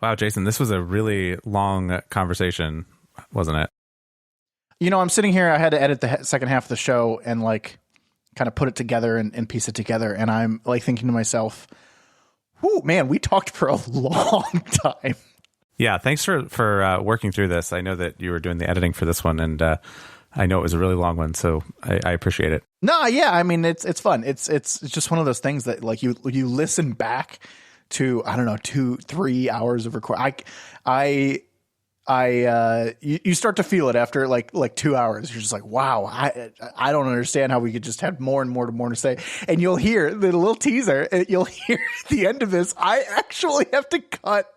Wow, Jason, this was a really long conversation, wasn't it? You know, I'm sitting here. I had to edit the second half of the show and like kind of put it together and piece it together. And I'm like thinking to myself, "Whoo, man, we talked for a long time." Yeah, thanks for working through this. I know that you were doing the editing for this one, and I know it was a really long one, so I appreciate it. No, yeah, I mean it's fun. It's just one of those things that like you listen back to, I don't know, 2-3 hours of record. You start to feel it after like 2 hours. You're just like, wow, I don't understand how we could just have more and more to say. And you'll hear the little teaser, and you'll hear at the end of this, I actually have to cut,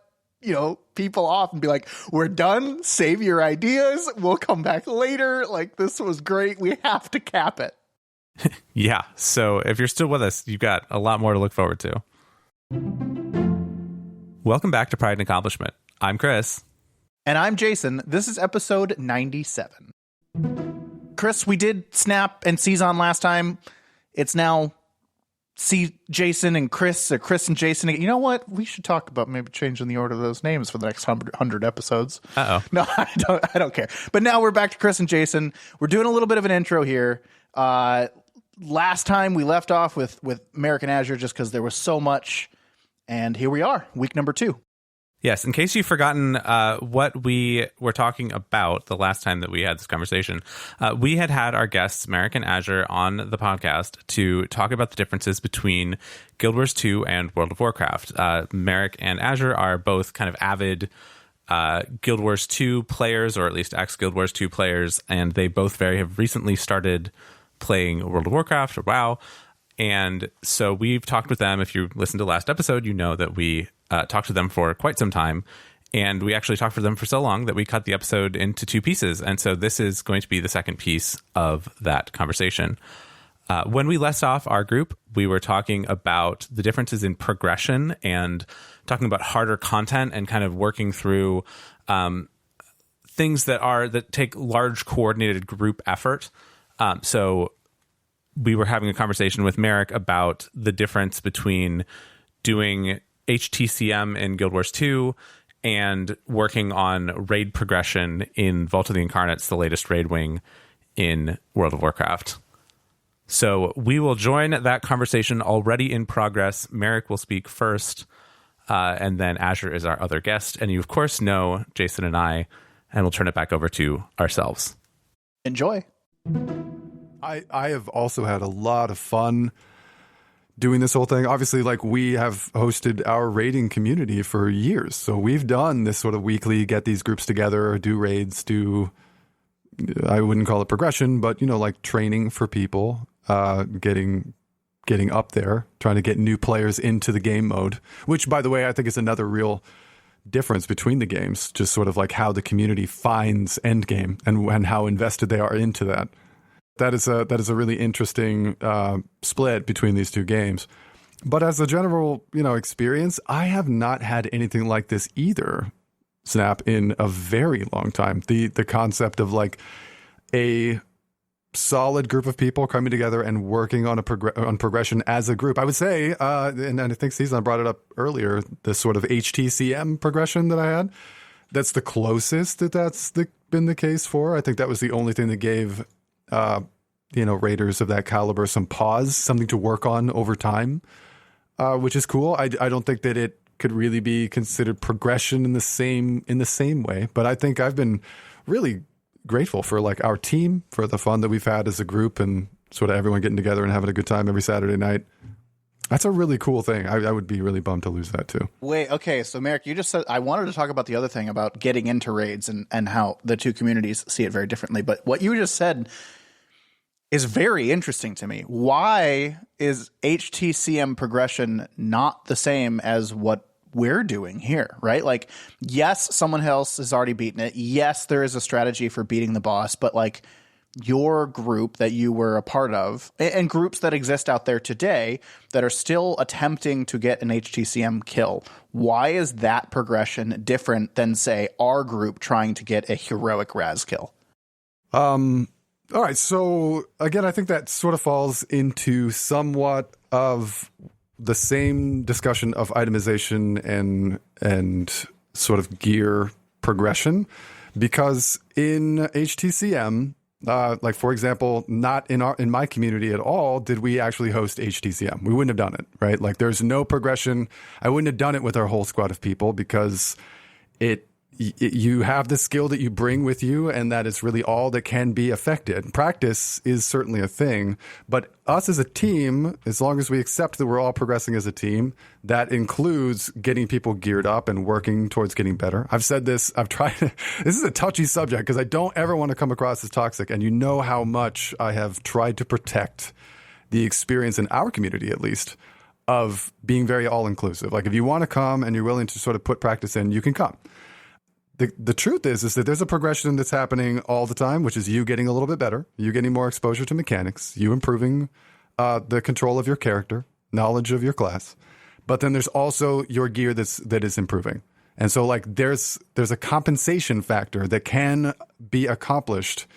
people off and be like, we're done. Save your ideas. We'll come back later. Like, this was great. We have to cap it. Yeah. So if you're still with us, you've got a lot more to look forward to. Welcome back to Pride and Accomplishment. I'm Chris. And I'm Jason. This is episode 97. Chris, we did Snap and Season last time. It's now Jason and Chris, or Chris and Jason. You know what? We should talk about maybe changing the order of those names for the next 100 episodes. Uh-oh. No, I don't care. But now we're back to Chris and Jason. We're doing a little bit of an intro here. Last time we left off with Merrick and Azure just because there was so much. And here we are, week number 2. Yes, in case you've forgotten what we were talking about the last time that we had this conversation, we had our guests, Merrick and Azure, on the podcast to talk about the differences between Guild Wars 2 and World of Warcraft. Merrick and Azure are both kind of avid Guild Wars 2 players, or at least ex-Guild Wars 2 players, and they both have recently started playing World of Warcraft, or WoW. And so we've talked with them. If you listened to last episode, you know that we talked to them for quite some time. And we actually talked for them for so long that we cut the episode into 2 pieces. And so this is going to be the second piece of that conversation. When we left off our group, we were talking about the differences in progression and talking about harder content and kind of working through things that take large coordinated group effort. So we were having a conversation with Merrick about the difference between doing HTCM in Guild Wars 2 and working on raid progression in Vault of the Incarnates, the latest raid wing in World of Warcraft. So we will join that conversation already in progress. Merrick will speak first, and then Azure is our other guest. And you, of course, know Jason and I, and we'll turn it back over to ourselves. Enjoy. I have also had a lot of fun doing this whole thing. Obviously, like, we have hosted our raiding community for years. So we've done this sort of weekly, get these groups together, do raids, I wouldn't call it progression, but, like training for people, getting up there, trying to get new players into the game mode, which, by the way, I think is another real difference between the games, just sort of like how the community finds endgame and how invested they are into that. That is a really interesting split between these two games. But as a general, experience, I have not had anything like this either, Snap, in a very long time. The concept of like a solid group of people coming together and working on on progression as a group. I would say, and I think Cezanne brought it up earlier, this sort of HTCM progression that I had. That's the closest that's been the case for. I think that was the only thing that gave raiders of that caliber some pause, something to work on over time, which is cool. I don't think that it could really be considered progression in the same way, but I think I've been really grateful for like our team, for the fun that we've had as a group, and sort of everyone getting together and having a good time every Saturday night. That's a really cool thing. I would be really bummed to lose that too. Wait, okay. So Merrick, you just said, I wanted to talk about the other thing about getting into raids and how the two communities see it very differently. But what you just said is very interesting to me. Why is HTCM progression not the same as what we're doing here, right? Like, yes, someone else has already beaten it. Yes, there is a strategy for beating the boss, but like your group that you were a part of, and groups that exist out there today that are still attempting to get an HTCM kill, why is that progression different than, say, our group trying to get a heroic Raz kill? All right, so again, I think that sort of falls into somewhat of the same discussion of itemization and sort of gear progression, because in HTCM, like for example, not in my community at all did we actually host HTCM. We wouldn't have done it, right? Like there's no progression. I wouldn't have done it with our whole squad of people, because you have the skill that you bring with you, and that is really all that can be affected. Practice is certainly a thing, but us as a team, as long as we accept that we're all progressing as a team, that includes getting people geared up and working towards getting better. I've said this, I've tried, this is a touchy subject because I don't ever want to come across as toxic, and you know how much I have tried to protect the experience in our community, at least, of being very all-inclusive. Like if you want to come and you're willing to sort of put practice in, you can come. The truth is that there's a progression that's happening all the time, which is you getting a little bit better, you getting more exposure to mechanics, you improving the control of your character, knowledge of your class. But then there's also your gear that is improving. And so like there's a compensation factor that can be accomplished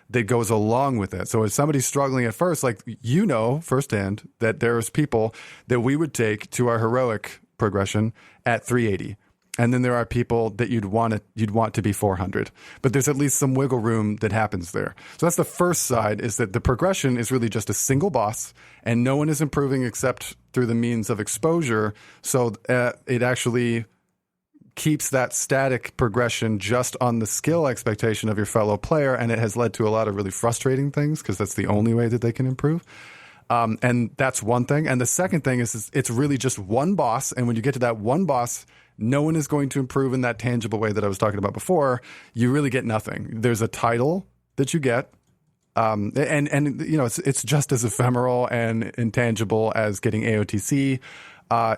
that goes along with it. So if somebody's struggling at first, like you know firsthand that there's people that we would take to our heroic progression at 380. And then there are people that you'd want to be 400, but there's at least some wiggle room that happens there. So that's the first side, is that the progression is really just a single boss, and no one is improving except through the means of exposure. So it actually keeps that static progression just on the skill expectation of your fellow player, and it has led to a lot of really frustrating things because that's the only way that they can improve. And that's one thing. And the second thing is it's really just one boss, and when you get to that one boss, no one is going to improve in that tangible way that I was talking about before. You really get nothing. There's a title that you get, and you know it's just as ephemeral and intangible as getting AOTC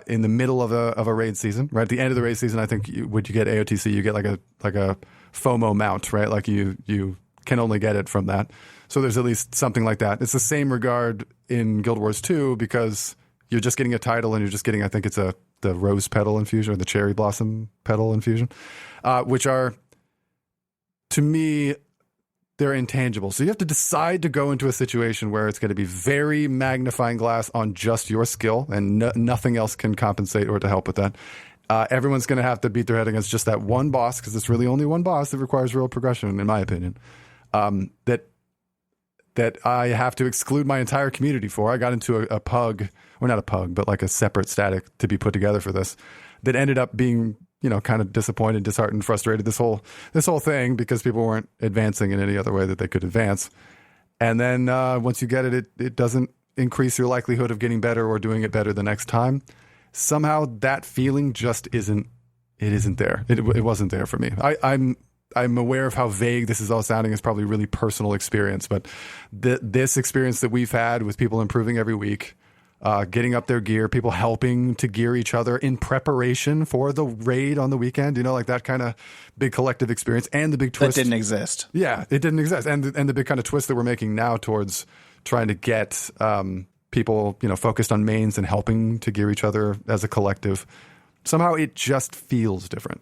in the middle of a raid season. Right at the end of the raid season, I think would you get AOTC, you get like a FOMO mount, right? Like you can only get it from that. So there's at least something like that. It's the same regard in Guild Wars 2, because you're just getting a title and you're just getting, I think it's the rose petal infusion or the cherry blossom petal infusion, which are, to me, they're intangible. So you have to decide to go into a situation where it's going to be very magnifying glass on just your skill, and nothing else can compensate or to help with that. Everyone's going to have to beat their head against just that one boss, because it's really only one boss that requires real progression, in my opinion, that I have to exclude my entire community for. I got into a pug, or not a pug, but like a separate static to be put together for this, that ended up being, you know, kind of disappointed, disheartened, frustrated, this whole thing, because people weren't advancing in any other way that they could advance. And then once you get it, it doesn't increase your likelihood of getting better or doing it better the next time. Somehow that feeling just isn't there. It wasn't there for me. I'm aware of how vague this is all sounding. It's probably really personal experience, but this experience that we've had with people improving every week, getting up their gear, people helping to gear each other in preparation for the raid on the weekend, you know, like that kind of big collective experience, and the big twist. That didn't exist. Yeah, it didn't exist. And the big kind of twist that we're making now towards trying to get people, you know, focused on mains and helping to gear each other as a collective. Somehow it just feels different.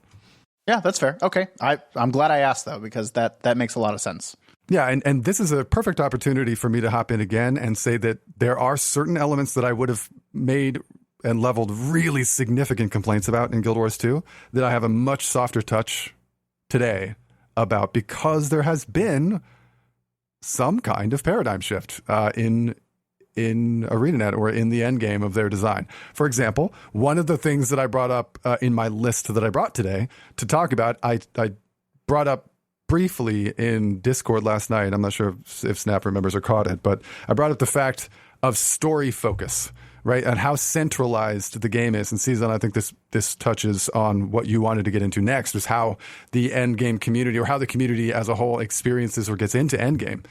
Yeah, that's fair. Okay. I'm glad I asked, though, because that makes a lot of sense. Yeah, and this is a perfect opportunity for me to hop in again and say that there are certain elements that I would have made and leveled really significant complaints about in Guild Wars 2 that I have a much softer touch today about, because there has been some kind of paradigm shift in ArenaNet or in the end game of their design. For example, one of the things that I brought up in my list that I brought today to talk about, I brought up briefly in Discord last night. I'm not sure if Snap remembers or caught it, but I brought up the fact of story focus, right? And how centralized the game is. And Season, I think this touches on what you wanted to get into next, is how the end game community, or how the community as a whole experiences or gets into end game.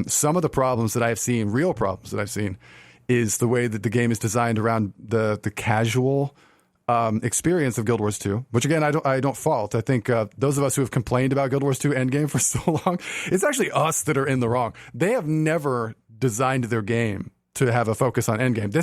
Some of the problems that I've seen, real problems that I've seen, is the way that the game is designed around the casual experience of Guild Wars 2, which again, I don't fault. I think those of us who have complained about Guild Wars 2 Endgame for so long, it's actually us that are in the wrong. They have never designed their game to have a focus on endgame.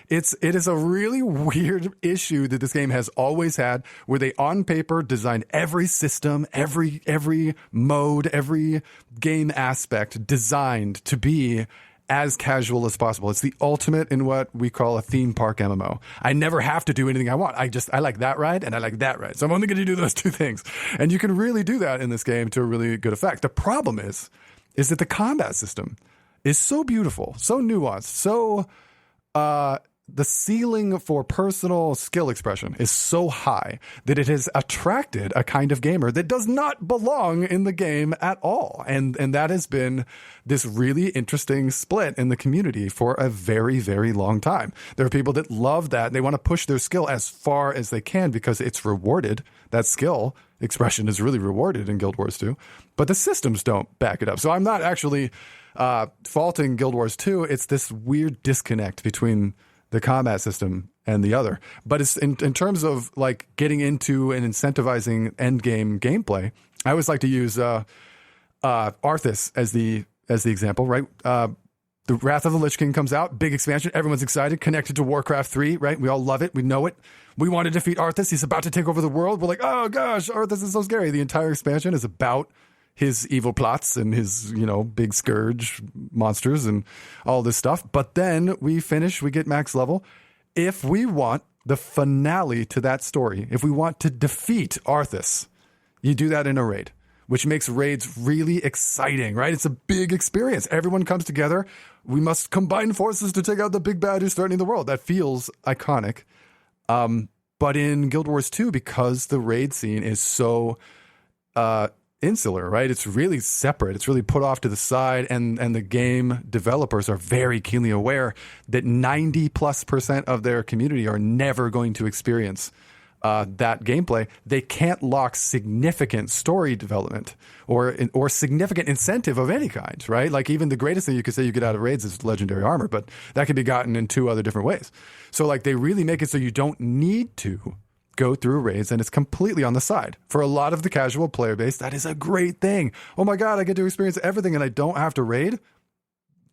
It is a really weird issue that this game has always had, where they on paper designed every system, every mode, every game aspect designed to be as casual as possible. It's the ultimate in what we call a theme park MMO. I never have to do anything I want. I like that ride and I like that ride. So I'm only going to do those two things. And you can really do that in this game to a really good effect. The problem is that the combat system is so beautiful, so nuanced, so the ceiling for personal skill expression is so high that it has attracted a kind of gamer that does not belong in the game at all. And that has been this really interesting split in the community for a very, very long time. There are people that love that. They want to push their skill as far as they can because it's rewarded. That skill expression is really rewarded in Guild Wars 2, but the systems don't back it up. So I'm not actually faulting Guild Wars 2. It's this weird disconnect between the combat system and the other. But it's in terms of like getting into and incentivizing end game gameplay, I always like to use Arthas as the example, right? The Wrath of the Lich King comes out, big expansion, everyone's excited, connected to Warcraft 3, right? We all love it, we know it. We want to defeat Arthas, he's about to take over the world. We're like, oh gosh, Arthas is so scary. The entire expansion is about his evil plots and his, big scourge monsters and all this stuff. But then we get max level. If we want the finale to that story, if we want to defeat Arthas, you do that in a raid, which makes raids really exciting, right? It's a big experience. Everyone comes together. We must combine forces to take out the big bad who's threatening the world. That feels iconic. But in Guild Wars 2, because the raid scene is so insular, right? It's really separate. It's really put off to the side, and the game developers are very keenly aware that 90+% of their community are never going to experience that gameplay. They can't lock significant story development or significant incentive of any kind, right? Like even the greatest thing you could say you get out of raids is legendary armor, but that can be gotten in 2 other different ways. So like they really make it so you don't need to go through raids, and it's completely on the side. For a lot of the casual player base, that is a great thing. Oh my God, I get to experience everything and I don't have to raid.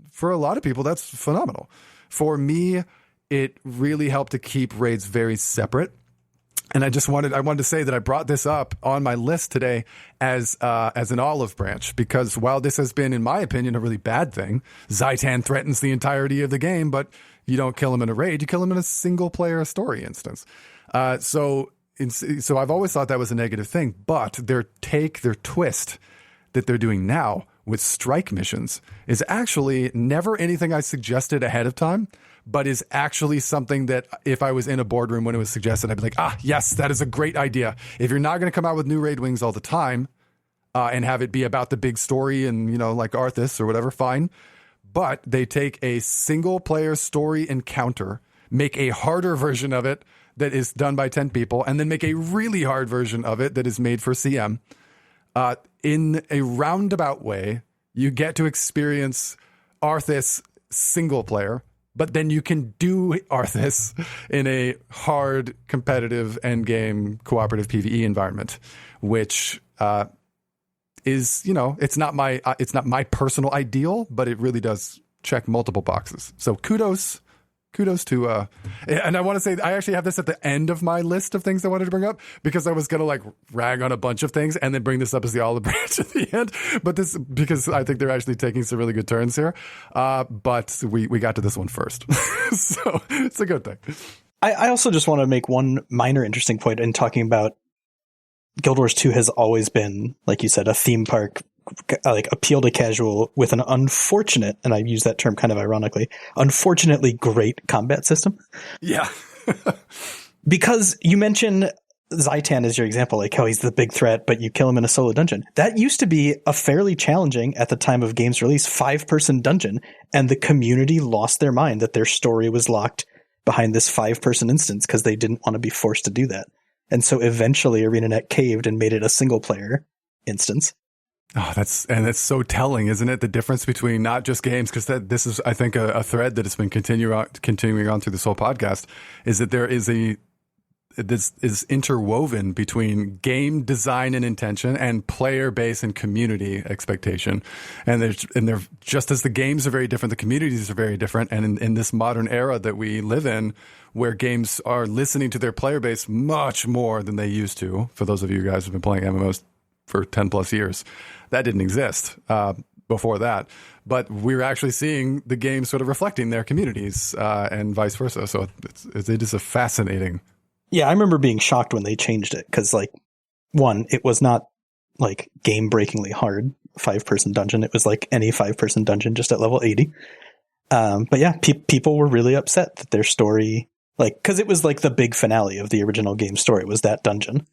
For a lot of people, that's phenomenal. For me, it really helped to keep raids very separate. And I wanted to say that I brought this up on my list today as an olive branch, because while this has been, in my opinion, a really bad thing, Zaitan threatens the entirety of the game, but you don't kill him in a raid, you kill him in a single player story instance. So I've always thought that was a negative thing, but their twist that they're doing now with strike missions is actually never anything I suggested ahead of time, but is actually something that if I was in a boardroom when it was suggested, I'd be like, yes, that is a great idea. If you're not going to come out with new raid wings all the time and have it be about the big story and, like Arthas or whatever, fine. But they take a single player story encounter, make a harder version of it that is done by 10 people, and then make a really hard version of it that is made for CM. In a roundabout way, you get to experience Arthas single player, but then you can do Arthas in a hard, competitive, endgame, cooperative PvE environment, which is, it's not my personal ideal, but it really does check multiple boxes. So kudos to, and I want to say, I actually have this at the end of my list of things I wanted to bring up, because I was going to rag on a bunch of things and then bring this up as the olive branch at the end. But because I think they're actually taking some really good turns here. But we got to this one first. So it's a good thing. I also just want to make one minor interesting point in talking about Guild Wars 2 has always been, like you said, a theme park, appeal to casual with an unfortunate, and I use that term kind of ironically, unfortunately great combat system. Yeah. Because you mentioned Zaitan as your example, like how he's the big threat, but you kill him in a solo dungeon. That used to be a fairly challenging, at the time of game's release, 5-person dungeon, and the community lost their mind that their story was locked behind this 5-person instance because they didn't want to be forced to do that. And so eventually ArenaNet caved and made it a single player instance. Oh, that's so telling, isn't it? The difference between not just games, because this is, I think, a thread that has been continuing on through this whole podcast, is that there is this is interwoven between game design and intention and player base and community expectation. And they're just as the games are very different, the communities are very different. And in this modern era that we live in, where games are listening to their player base much more than they used to, for those of you guys who've been playing MMOs for 10 plus years, that didn't exist before that. but we're actually seeing the game sort of reflecting their communities and vice versa. So it is a fascinating. Yeah, I remember being shocked when they changed it because, like, one, it was not like game-breakingly hard 5-person dungeon. It was like any 5-person dungeon just at level 80. But yeah, people were really upset that their story, like, because it was like the big finale of the original game story was that dungeon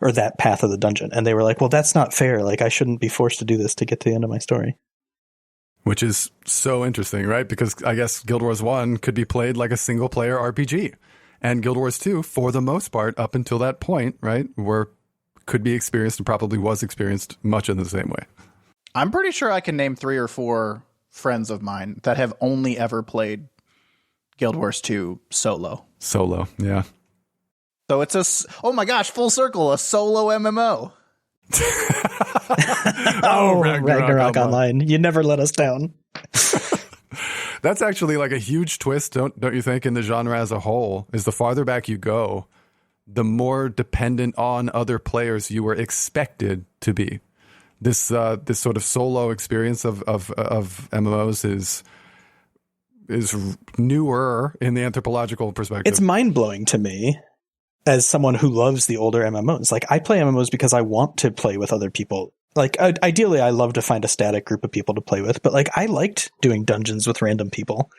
or that path of the dungeon, and they were like, "Well, that's not fair. Like, I shouldn't be forced to do this to get to the end of my story." Which is so interesting, right? Because I guess Guild Wars 1 could be played like a single-player RPG. And Guild Wars 2, for the most part, up until that point, right, could be experienced and probably was experienced much in the same way. I'm pretty sure I can name 3 or 4 friends of mine that have only ever played Guild Wars 2 solo. Solo, yeah. So it's oh my gosh, full circle, a solo MMO. Oh, Ragnarok Online. You never let us down. That's actually like a huge twist, don't you think, in the genre as a whole, is the farther back you go, the more dependent on other players you were expected to be. This sort of solo experience of MMOs is newer in the anthropological perspective. It's mind-blowing to me as someone who loves the older MMOs. Like, I play MMOs because I want to play with other people. Like, ideally, I love to find a static group of people to play with, but like, I liked doing dungeons with random people.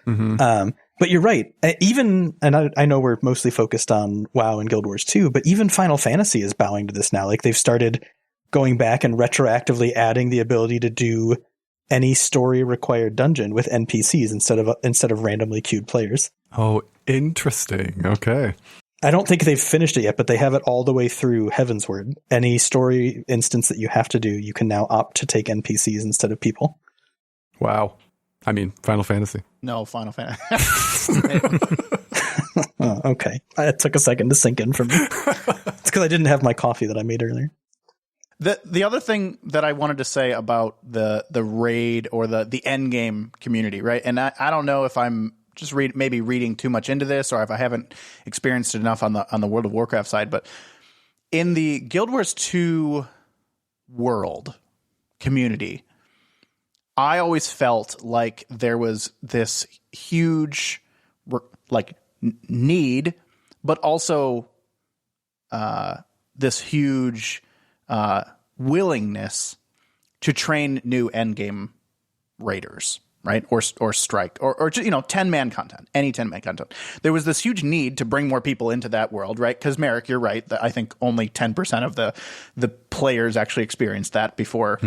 Mm-hmm. But you're right. Even, and I know we're mostly focused on WoW and Guild Wars 2, but even Final Fantasy is bowing to this now. Like, they've started going back and retroactively adding the ability to do any story required dungeon with NPCs instead of randomly queued players. Oh, interesting. Okay. I don't think they've finished it yet, but they have it all the way through Heavensward. Any story instance that you have to do, you can now opt to take NPCs instead of people. Wow. I mean, Final Fantasy. No, Final Fantasy. Oh, okay. It took a second to sink in for me. It's because I didn't have my coffee that I made earlier. The other thing that I wanted to say about the raid or the end game community, right? And I don't know if I'm just maybe reading too much into this, or if I haven't experienced it enough on the World of Warcraft side, but in the Guild Wars 2 world community, I always felt like there was this huge need, but also this huge willingness to train new endgame raiders, right? Or strike, or 10-man content, any 10-man content. There was this huge need to bring more people into that world, right? Because Merrick, you're right, that I think only 10% of the players actually experienced that before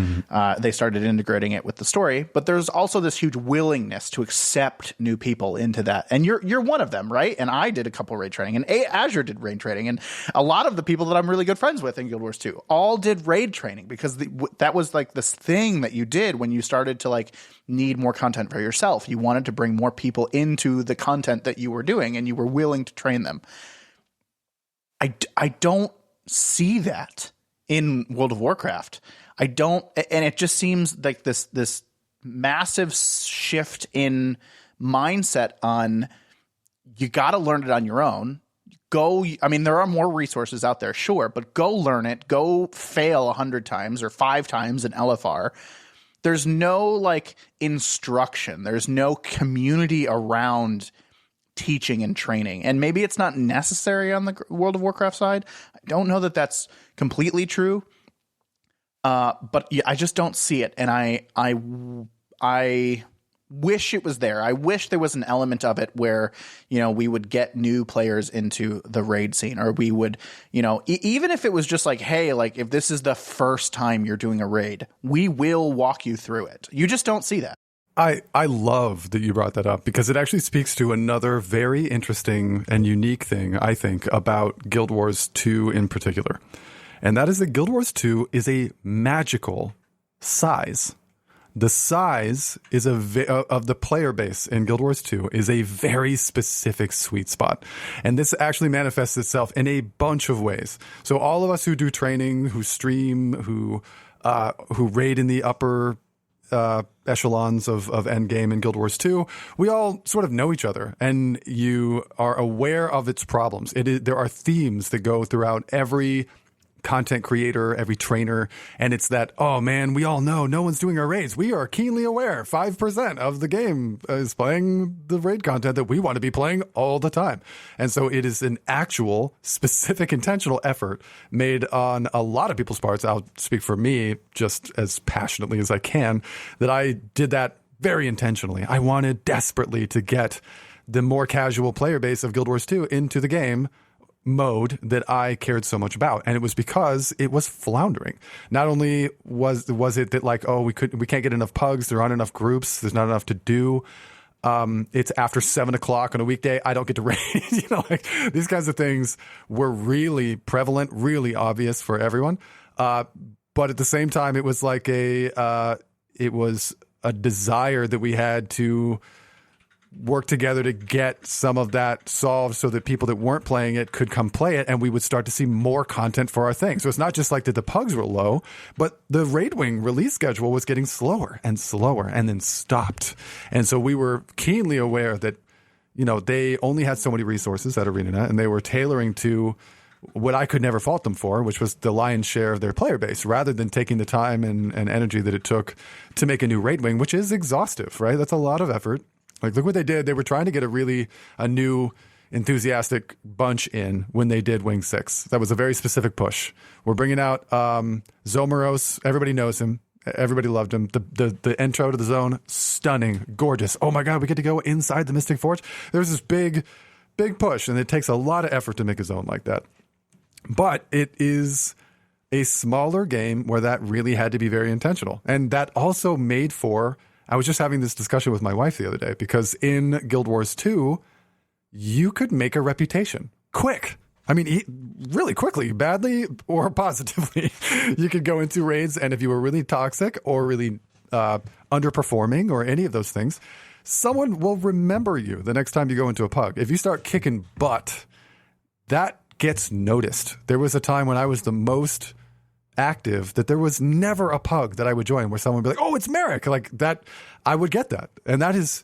they started integrating it with the story. But there's also this huge willingness to accept new people into that. And you're one of them, right? And I did a couple raid training, and Azure did raid training, and a lot of the people that I'm really good friends with in Guild Wars 2 all did raid training, because that was like this thing that you did when you started to like need more content for yourself. You wanted to bring more people into the content that you were doing, and you were willing to train them. I don't see that in World of Warcraft. I don't, and it just seems like this massive shift in mindset on, you got to learn it on your own. I mean, there are more resources out there, sure, but go learn it. Go fail 100 times or 5 times in LFR. There's no like instruction. There's no community around teaching and training. And maybe it's not necessary on the World of Warcraft side. I don't know that that's completely true. But yeah, I just don't see it. And I wish it was there. I wish there was an element of it where, we would get new players into the raid scene, or we would, even if it was just like, hey, like if this is the first time you're doing a raid, we will walk you through it. You just don't see that. I love that you brought that up, because it actually speaks to another very interesting and unique thing, I think, about Guild Wars 2 in particular. And that is that Guild Wars 2 is a magical size. The size is of the player base in Guild Wars 2 is a very specific sweet spot. And this actually manifests itself in a bunch of ways. So all of us who do training, who stream, who raid in the upper echelons of endgame in Guild Wars 2, we all sort of know each other, and you are aware of its problems. There are themes that go throughout every content creator, every trainer, and it's that, oh man, we all know no one's doing our raids. We are keenly aware 5% of the game is playing the raid content that we want to be playing all the time. And so it is an actual specific intentional effort made on a lot of people's parts. I'll speak for me just as passionately as I can, that I did that very intentionally. I wanted desperately to get the more casual player base of Guild Wars 2 into the game mode that I cared so much about. And it was because it was floundering. Not only was it that like, oh, we can't get enough pugs, there aren't enough groups, there's not enough to do. It's after 7:00 on a weekday, I don't get to raid. Like these kinds of things were really prevalent, really obvious for everyone. But at the same time, it was like a desire that we had to work together to get some of that solved so that people that weren't playing it could come play it, and we would start to see more content for our thing. So it's not just like that the pugs were low, but the Raid Wing release schedule was getting slower and slower and then stopped. And so we were keenly aware that, they only had so many resources at ArenaNet, and they were tailoring to what I could never fault them for, which was the lion's share of their player base, rather than taking the time and energy that it took to make a new Raid Wing, which is exhaustive, right? That's a lot of effort. Like, look what they did. They were trying to get a new enthusiastic bunch in when they did Wing 6. That was a very specific push. We're bringing out Zomeros. Everybody knows him. Everybody loved him. The intro to the zone, stunning, gorgeous. Oh my God, we get to go inside the Mystic Forge. There was this big push, and it takes a lot of effort to make a zone like that. But it is a smaller game where that really had to be very intentional. And that also made for... I was just having this discussion with my wife the other day, because in Guild Wars 2, you could make a reputation quick. I mean, really quickly, badly or positively. You could go into raids, and if you were really toxic or really underperforming or any of those things, someone will remember you the next time you go into a pug. If you start kicking butt, that gets noticed. There was a time when I was the most active that there was never a pug that I would join where someone would be like, oh, it's Merrick. Like that, I would get that. And that is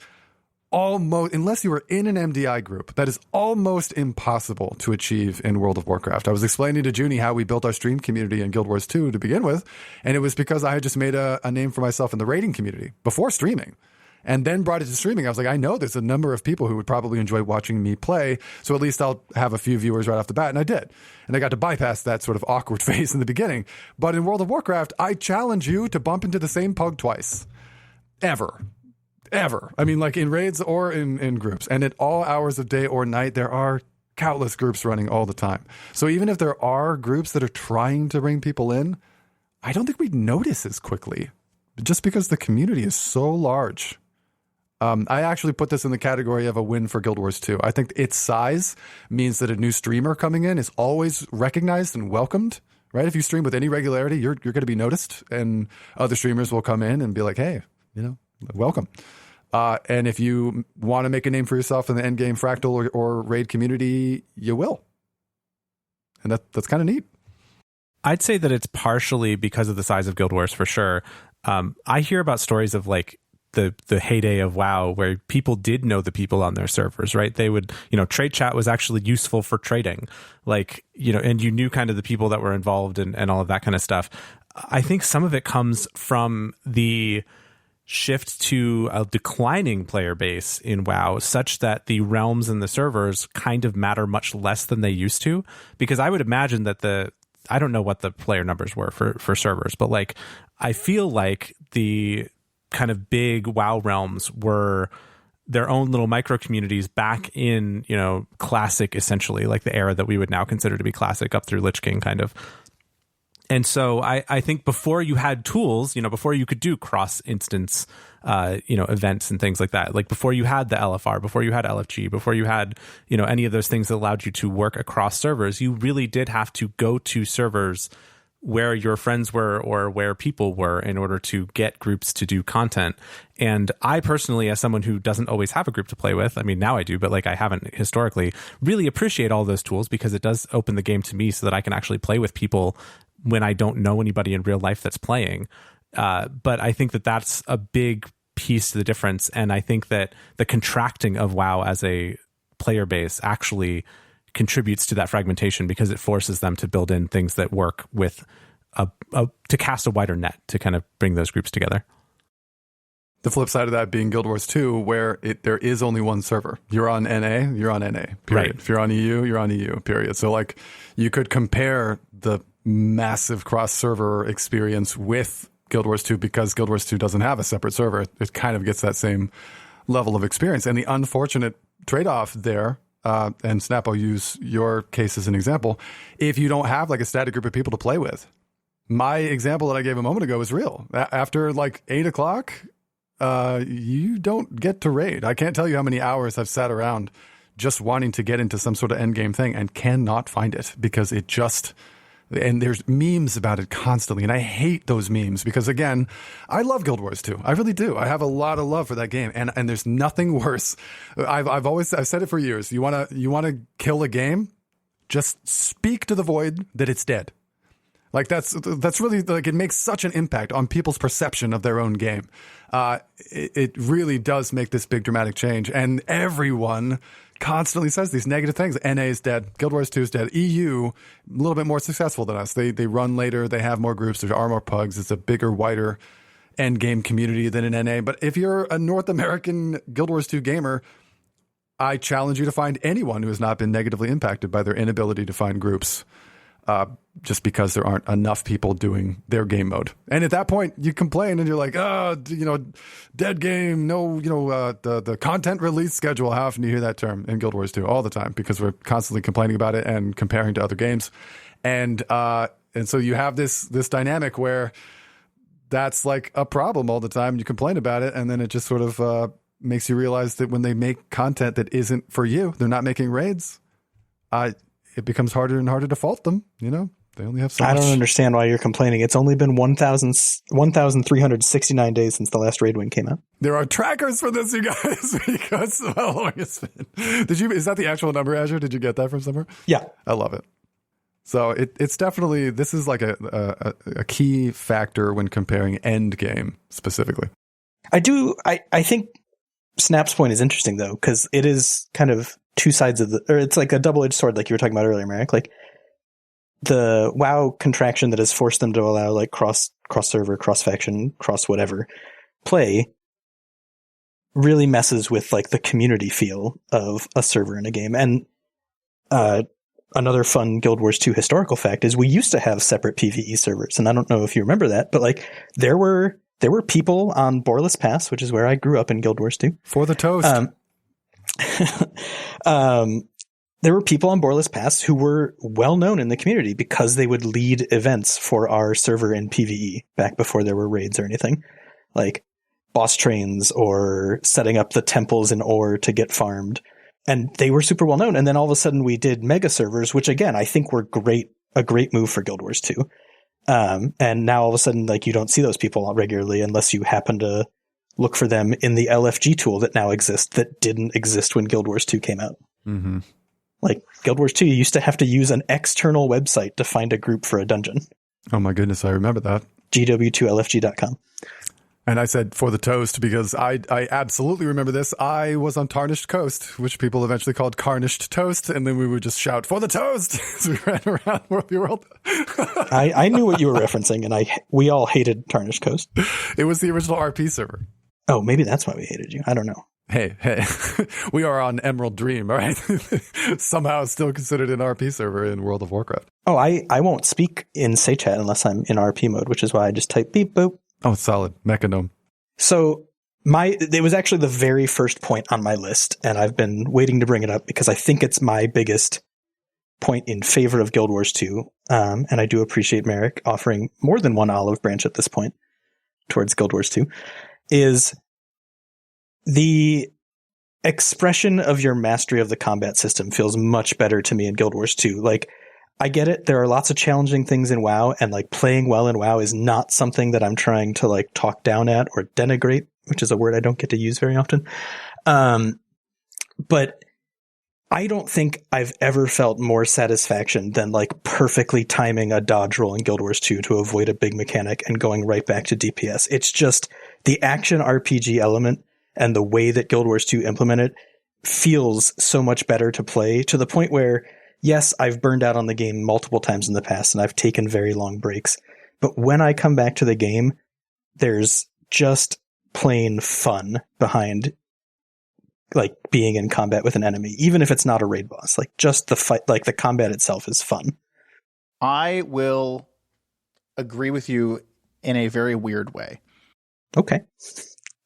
almost, unless you were in an MDI group, that is almost impossible to achieve in World of Warcraft. I was explaining to Junie how we built our stream community in Guild Wars 2 to begin with, and it was because I had just made a name for myself in the raiding community before streaming. And then brought it to streaming. I was like, I know there's a number of people who would probably enjoy watching me play, so at least I'll have a few viewers right off the bat. And I did. And I got to bypass that sort of awkward phase in the beginning. But in World of Warcraft, I challenge you to bump into the same pug twice. Ever. I mean, like in raids or in groups. And at all hours of day or night, there are countless groups running all the time. So even if there are groups that are trying to bring people in, I don't think we'd notice as quickly, just because the community is so large. I actually put this in the category of a win for Guild Wars 2. I think its size means that a new streamer coming in is always recognized and welcomed, right? If you stream with any regularity, you're going to be noticed, and other streamers will come in and be like, hey, welcome. And if you want to make a name for yourself in the endgame Fractal or Raid community, you will. And that's kind of neat. I'd say that it's partially because of the size of Guild Wars for sure. I hear about stories of like the heyday of WoW where people did know the people on their servers, right? They would, trade chat was actually useful for trading, like, and you knew kind of the people that were involved and all of that kind of stuff. I think some of it comes from the shift to a declining player base in WoW, such that the realms and the servers kind of matter much less than they used to. Because I would imagine that I don't know what the player numbers were for servers, but like, I feel like the kind of big WoW realms were their own little micro communities back in, classic, essentially, like the era that we would now consider to be classic up through Lich King kind of. And so I think before you had tools, before you could do cross instance, events and things like that, like before you had the LFR, before you had LFG, before you had, any of those things that allowed you to work across servers, you really did have to go to servers where your friends were or where people were in order to get groups to do content. And I personally, as someone who doesn't always have a group to play with, I mean, now I do, but like I haven't historically, really appreciate all those tools because it does open the game to me so that I can actually play with people when I don't know anybody in real life that's playing. But I think that that's a big piece to the difference. And I think that the contracting of WoW as a player base actually contributes to that fragmentation because it forces them to build in things that work with to cast a wider net to kind of bring those groups together. The flip side of that being Guild Wars 2, where there is only one server. You're on NA, you're on NA, period. Right. If you're on EU, you're on EU, period. So like you could compare the massive cross-server experience with Guild Wars 2 because Guild Wars 2 doesn't have a separate server. It kind of gets that same level of experience. And the unfortunate trade-off there, and Snap, I'll use your case as an example, if you don't have like a static group of people to play with. My example that I gave a moment ago is real. After like 8 o'clock, you don't get to raid. I can't tell you how many hours I've sat around just wanting to get into some sort of end game thing and cannot find it because it just, and there's memes about it constantly. And I hate those memes because again, I love Guild Wars 2. I really do. I have a lot of love for that game. And there's nothing worse. I've said it for years. You want to kill a game? Just speak to the void that it's dead. Like that's really like it makes such an impact on people's perception of their own game. It really does make this big dramatic change, and everyone constantly says these negative things. NA is dead. Guild Wars 2 is dead. EU a little bit more successful than us. They run later. They have more groups. There are more pugs. It's a bigger, wider end game community than in NA. But if you're a North American Guild Wars 2 gamer, I challenge you to find anyone who has not been negatively impacted by their inability to find groups. Just because there aren't enough people doing their game mode. And at that point, you complain and you're like, dead game, no, the content release schedule. How often do you hear that term in Guild Wars 2? All the time, because we're constantly complaining about it and comparing to other games. And so you have this dynamic where that's like a problem all the time. You complain about it, and then it just sort of makes you realize that when they make content that isn't for you, they're not making raids. It becomes harder and harder to fault them. They only have so much. I don't understand why you're complaining. It's only been 1,369 days since the last raid win came out. There are trackers for this, you guys, because of how long it's been. Is that the actual number, Azure? Did you get that from somewhere? Yeah. I love it. So it's definitely, this is like a key factor when comparing end game specifically. I think Snap's point is interesting though, because it is kind of two sides of it's like a double-edged sword, like you were talking about earlier, Merrick. Like the WoW contraction that has forced them to allow like cross server, cross faction, cross whatever play really messes with like the community feel of a server in a game. And another fun Guild Wars 2 historical fact is we used to have separate PvE servers, and I don't know if you remember that, but like there were people on Borless Pass, which is where I grew up in Guild Wars 2. For the toast. There were people on Borless Pass who were well known in the community because they would lead events for our server in PvE back before there were raids or anything, like boss trains or setting up the temples in ore to get farmed. And they were super well known. And then all of a sudden we did mega servers, which again, I think were a great move for Guild Wars 2. And now all of a sudden, like you don't see those people regularly unless you happen to look for them in the LFG tool that now exists that didn't exist when Guild Wars 2 came out. Mm-hmm. Like Guild Wars 2, you used to have to use an external website to find a group for a dungeon. Oh my goodness, I remember that. GW2LFG.com. And I said for the toast because I absolutely remember this. I was on Tarnished Coast, which people eventually called Carnished Toast, and then we would just shout for the toast as we ran around the world. I knew what you were referencing, and we all hated Tarnished Coast. It was the original RP server. Oh, maybe that's why we hated you. I don't know. Hey, we are on Emerald Dream, all right? Somehow still considered an RP server in World of Warcraft. Oh, I won't speak in Say Chat unless I'm in RP mode, which is why I just type beep boop. Oh, solid. Mechanome. So it was actually the very first point on my list, and I've been waiting to bring it up because I think it's my biggest point in favor of Guild Wars 2. And I do appreciate Merrick offering more than one olive branch at this point towards Guild Wars 2, is the expression of your mastery of the combat system feels much better to me in Guild Wars 2. Like, I get it. There are lots of challenging things in WoW, and like playing well in WoW is not something that I'm trying to like talk down at or denigrate, which is a word I don't get to use very often. But I don't think I've ever felt more satisfaction than like perfectly timing a dodge roll in Guild Wars 2 to avoid a big mechanic and going right back to DPS. It's just the action RPG element and the way that Guild Wars 2 implemented feels so much better to play, to the point where Yes, I've burned out on the game multiple times in the past, and I've taken very long breaks. But when I come back to the game, there's just plain fun behind like being in combat with an enemy, even if it's not a raid boss. Like just the fight, like the combat itself is fun. I will agree with you in a very weird way. Okay.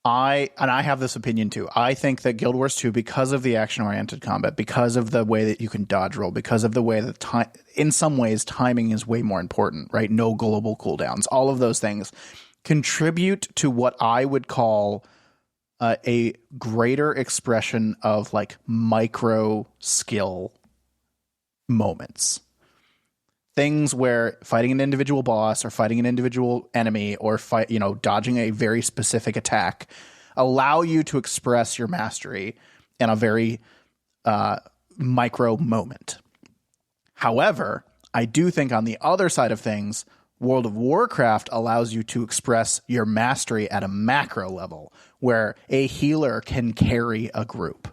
I have this opinion too. I think that Guild Wars 2, because of the action-oriented combat, because of the way that you can dodge roll, because of the way that time, in some ways, timing is way more important, right? No global cooldowns. All of those things contribute to what I would call a greater expression of like micro skill moments. Things where fighting an individual boss or fighting an individual enemy or dodging a very specific attack allow you to express your mastery in a very micro moment. However, I do think on the other side of things, World of Warcraft allows you to express your mastery at a macro level where a healer can carry a group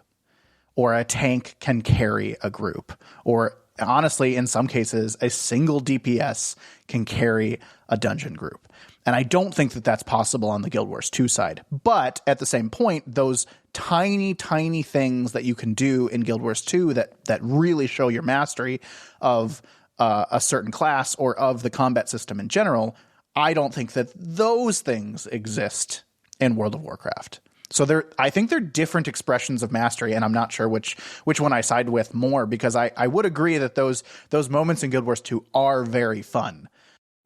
or a tank can carry a group, or honestly, in some cases, a single DPS can carry a dungeon group. And I don't think that that's possible on the Guild Wars 2 side. But at the same point, those tiny, tiny things that you can do in Guild Wars 2 that really show your mastery of a certain class or of the combat system in general, I don't think that those things exist in World of Warcraft. So I think they're different expressions of mastery, and I'm not sure which one I side with more, because I would agree that those moments in Guild Wars 2 are very fun.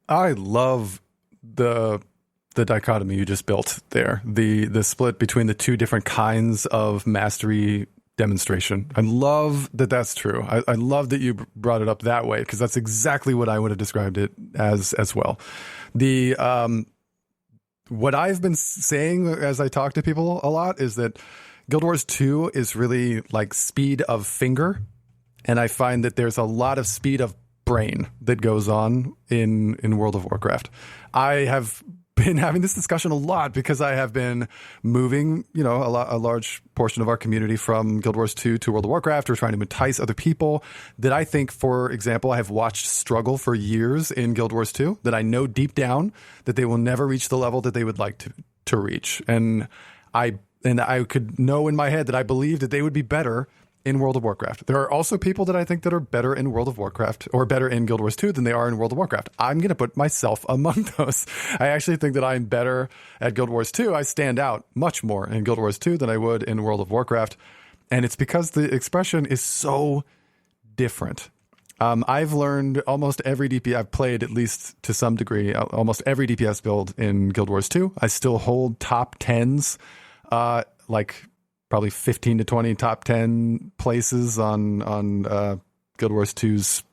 I love the dichotomy you just built there, the split between the two different kinds of mastery demonstration. I love that that's true. I love that you brought it up that way, because that's exactly what I would have described it as well. What I've been saying as I talk to people a lot is that Guild Wars 2 is really like speed of finger. And I find that there's a lot of speed of brain that goes on in World of Warcraft. I have been having this discussion a lot because I have been moving, a large portion of our community from Guild Wars 2 to World of Warcraft. We're trying to entice other people that I think, for example, I have watched struggle for years in Guild Wars 2, that I know deep down that they will never reach the level that they would like to reach. And I could know in my head that I believe that they would be better in World of Warcraft. There are also people that I think that are better in World of Warcraft or better in Guild Wars 2 than they are in World of Warcraft. I'm going to put myself among those. I actually think that I'm better at Guild Wars 2. I stand out much more in Guild Wars 2 than I would in World of Warcraft. And it's because the expression is so different. I've learned almost every DPS, I've played at least to some degree, almost every DPS build in Guild Wars 2. I still hold top 10s, probably 15 to 20 top 10 places on Guild Wars 2's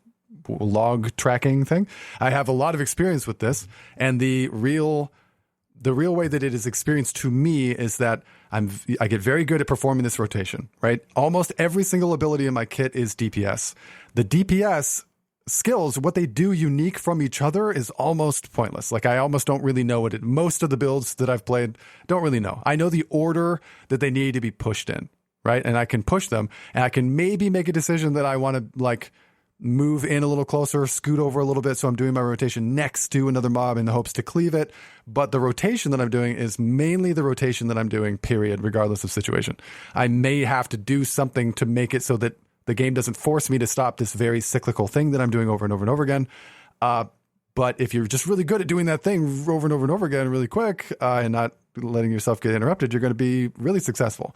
log tracking thing. I have a lot of experience with this, and the real way that it is experienced to me is that I get very good at performing this rotation, right? Almost every single ability in my kit is DPS. The DPS skills, what they do unique from each other, is almost pointless. Like, I almost don't really know most of the builds that I've played don't really know. I know the order that they need to be pushed in, right? And I can push them, and I can maybe make a decision that I want to move in a little closer, scoot over a little bit, so I'm doing my rotation next to another mob in the hopes to cleave it. But the rotation that I'm doing is mainly the rotation that I'm doing, period, regardless of situation. I may have to do something to make it so that the game doesn't force me to stop this very cyclical thing that I'm doing over and over and over again. But if you're just really good at doing that thing over and over and over again really quick and not letting yourself get interrupted, you're going to be really successful.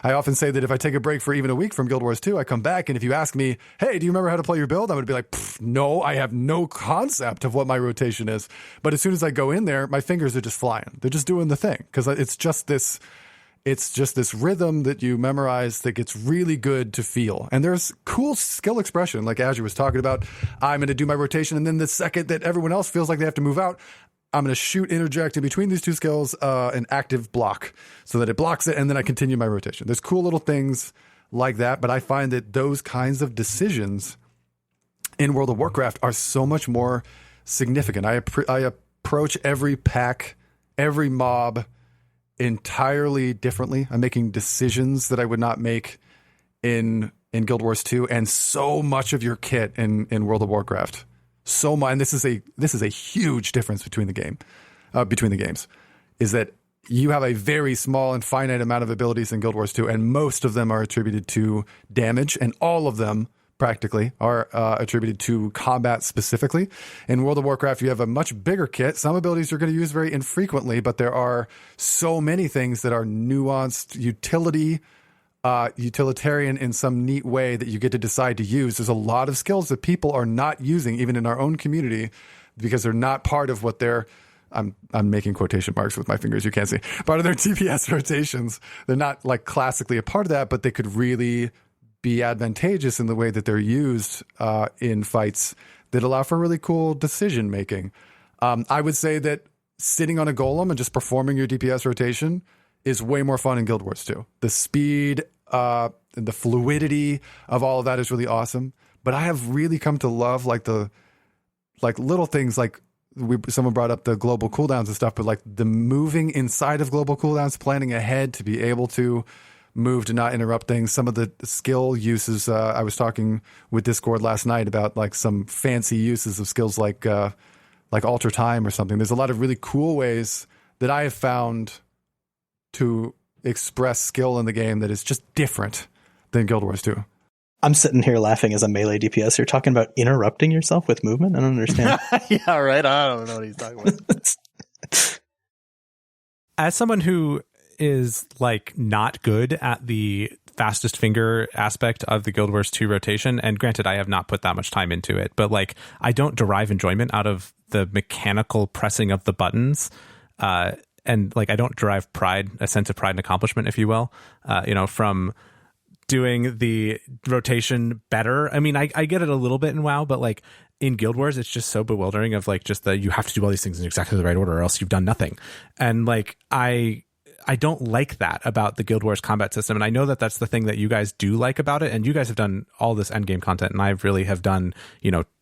I often say that if I take a break for even a week from Guild Wars 2, I come back, and if you ask me, hey, do you remember how to play your build? I'm going to be like, no, I have no concept of what my rotation is. But as soon as I go in there, my fingers are just flying. They're just doing the thing, because it's just this rhythm that you memorize that gets really good to feel. And there's cool skill expression, like Azure was talking about. I'm going to do my rotation, and then the second that everyone else feels like they have to move out, I'm going to interject in between these two skills an active block so that it blocks it, and then I continue my rotation. There's cool little things like that, but I find that those kinds of decisions in World of Warcraft are so much more significant. I approach every pack, every mob entirely differently. I'm making decisions that I would not make in in Guild Wars 2 and so much of your kit in World of Warcraft. So much, and this is a huge difference between the games, is that you have a very small and finite amount of abilities in Guild Wars 2, and most of them are attributed to damage, and all of them practically are attributed to combat specifically. In World of Warcraft, you have a much bigger kit. Some abilities you're going to use very infrequently, but there are so many things that are nuanced utilitarian in some neat way that you get to decide to use. There's a lot of skills that people are not using, even in our own community, because they're not part of what they're, I'm making quotation marks with my fingers, you can't see, part of their DPS rotations. They're not like classically a part of that, but they could really be advantageous in the way that they're used in fights that allow for really cool decision making. I would say that sitting on a golem and just performing your DPS rotation is way more fun in Guild Wars 2. The speed and the fluidity of all of that is really awesome. But I have really come to love like little things like someone brought up the global cooldowns and stuff, but like the moving inside of global cooldowns, planning ahead to be able to move to not interrupt things. Some of the skill uses, I was talking with Discord last night about like some fancy uses of skills like alter time or something. There's a lot of really cool ways that I have found to express skill in the game that is just different than Guild Wars 2. I'm sitting here laughing as a melee DPS. You're talking about interrupting yourself with movement? I don't understand. Yeah, right. I don't know what he's talking about. As someone who is like not good at the fastest finger aspect of the Guild Wars 2 rotation, and granted I have not put that much time into it, but like I don't derive enjoyment out of the mechanical pressing of the buttons, and like I don't derive a sense of pride and accomplishment, if you will, from doing the rotation better. I mean, I get it a little bit in WoW, but like in Guild Wars, it's just so bewildering of like just that you have to do all these things in exactly the right order or else you've done nothing. And like I don't like that about the Guild Wars combat system. And I know that that's the thing that you guys do like about it. And you guys have done all this endgame content, and I really have done,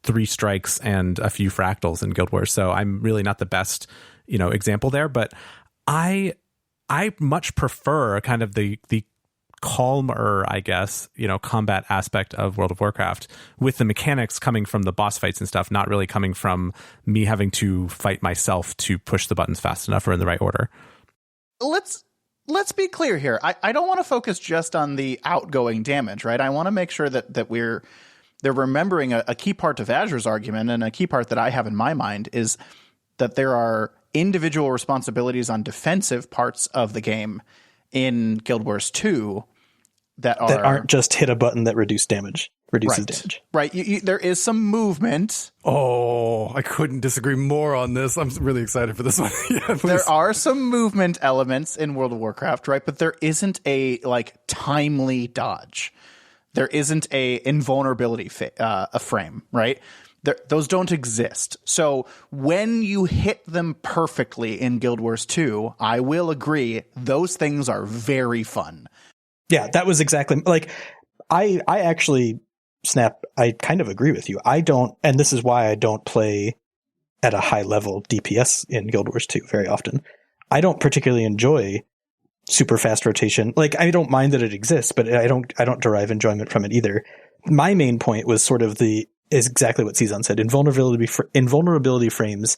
3 strikes and a few fractals in Guild Wars. So I'm really not the best, example there. But I much prefer kind of the calmer, I guess, combat aspect of World of Warcraft, with the mechanics coming from the boss fights and stuff, not really coming from me having to fight myself to push the buttons fast enough or in the right order. Let's be clear here. I don't want to focus just on the outgoing damage, right? I want to make sure that they're remembering a key part of Azure's argument, and a key part that I have in my mind is that there are individual responsibilities on defensive parts of the game in Guild Wars 2 that aren't just hit a button that reduces damage. Right. There is some movement. Oh, I couldn't disagree more on this. I'm really excited for this one. Yeah, there are some movement elements in World of Warcraft, right? But there isn't a like timely dodge. There isn't a invulnerability a frame, right? Those don't exist. So when you hit them perfectly in Guild Wars 2, I will agree, those things are very fun. Yeah, that was exactly like I actually, Snap, I kind of agree with you. I don't, and this is why I don't play at a high level DPS in Guild Wars 2 very often. I don't particularly enjoy super fast rotation. Like, I don't mind that it exists, but I don't derive enjoyment from it either. My main point was sort of is exactly what Cezanne said. Invulnerability frames.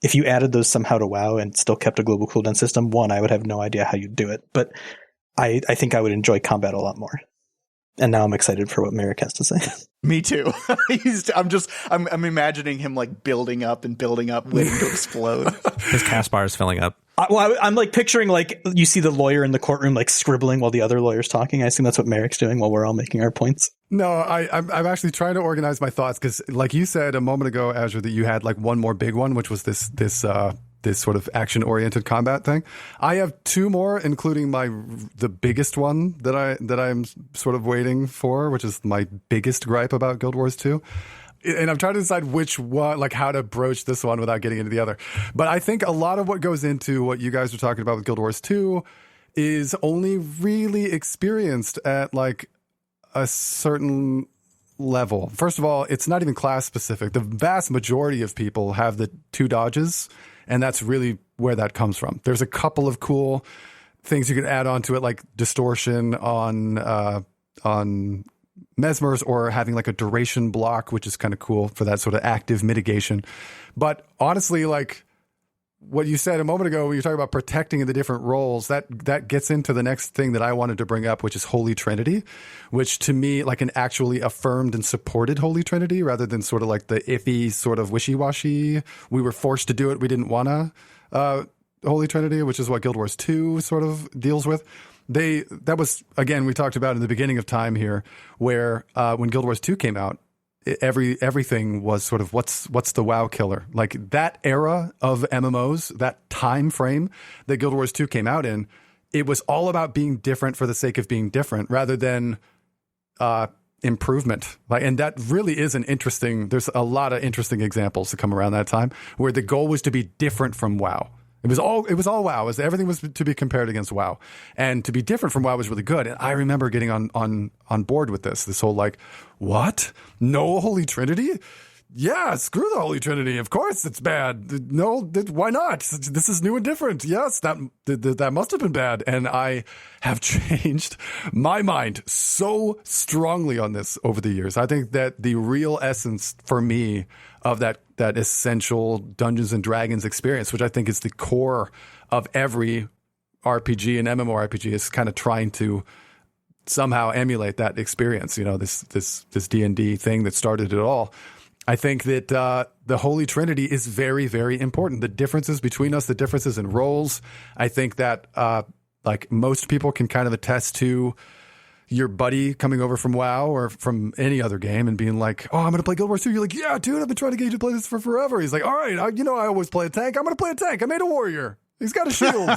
If you added those somehow to WoW and still kept a global cooldown system, I would have no idea how you'd do it. But I think I would enjoy combat a lot more. And now I'm excited for what Merrick has to say. Me too. I'm imagining him like building up, waiting to explode. His cast bar is filling up. I'm like picturing like you see the lawyer in the courtroom like scribbling while the other lawyer's talking. I assume that's what Merrick's doing while we're all making our points. No, I'm actually trying to organize my thoughts because, like you said a moment ago, Azure, that you had like one more big one, which was this sort of action-oriented combat thing. I have 2 more, including the biggest one that I'm sort of waiting for, which is my biggest gripe about Guild Wars 2. And I'm trying to decide which one, like how to broach this one without getting into the other. But I think a lot of what goes into what you guys are talking about with Guild Wars 2 is only really experienced at like a certain level. First of all, it's not even class specific. The vast majority of people have the 2 dodges, and that's really where that comes from. There's a couple of cool things you can add on to it, like distortion on mesmers, or having like a duration block, which is kind of cool for that sort of active mitigation. But honestly, like what you said a moment ago, when you talk about protecting the different roles, that gets into the next thing that I wanted to bring up, which is Holy Trinity, which to me, like an actually affirmed and supported Holy Trinity, rather than sort of like the iffy sort of wishy-washy, we were forced to do it, we didn't want to, Holy Trinity, which is what Guild Wars 2 sort of deals with. That was, again, we talked about in the beginning of time here, where when Guild Wars 2 came out, everything was sort of what's the WoW killer. Like that era of MMOs, that time frame that Guild Wars 2 came out in, it was all about being different for the sake of being different rather than improvement. Like, and that really is there's a lot of interesting examples that come around that time where the goal was to be different from WoW. It was all WoW. Everything was to be compared against WoW, and to be different from WoW was really good. And I remember getting on board with this whole like, what? No Holy Trinity? Yeah, screw the Holy Trinity. Of course it's bad. No, why not? This is new and different. Yes, that must have been bad. And I have changed my mind so strongly on this over the years. I think that the real essence for me of that essential Dungeons and Dragons experience, which I think is the core of every RPG and MMORPG, is kind of trying to somehow emulate that experience. You know, this D&D thing that started it all. I think that the Holy Trinity is very, very important. The differences between us, the differences in roles. I think that like most people can kind of attest to your buddy coming over from WoW or from any other game and being like, oh, I'm going to play Guild Wars 2. You're like, yeah, dude, I've been trying to get you to play this for forever. He's like, all right, I always play a tank. I'm going to play a tank. I made a warrior. He's got a shield.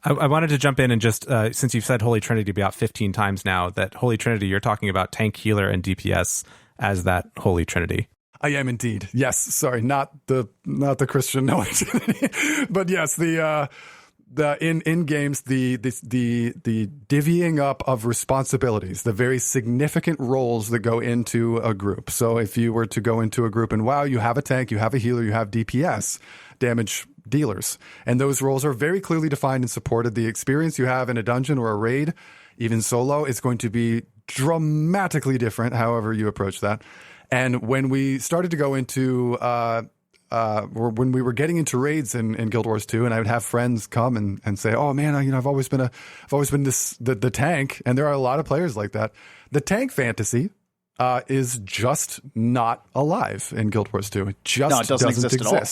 I wanted to jump in and just, since you've said Holy Trinity about 15 times now, that Holy Trinity, you're talking about tank, healer, and DPS as that Holy Trinity. I am indeed. Yes. Sorry, not the Christian Holy Trinity, but yes, the in games, the divvying up of responsibilities, the very significant roles that go into a group. So if you were to go into a group and WoW, you have a tank, you have a healer, you have DPS, damage dealers, and those roles are very clearly defined and supported. The experience you have in a dungeon or a raid, even solo, is going to be dramatically different however you approach that. And when we started to go into when we were getting into raids in Guild Wars 2, and I would have friends come and say, oh man, I've always been the tank. And there are a lot of players like that. The tank fantasy is just not alive in Guild Wars 2. It just doesn't exist. At all.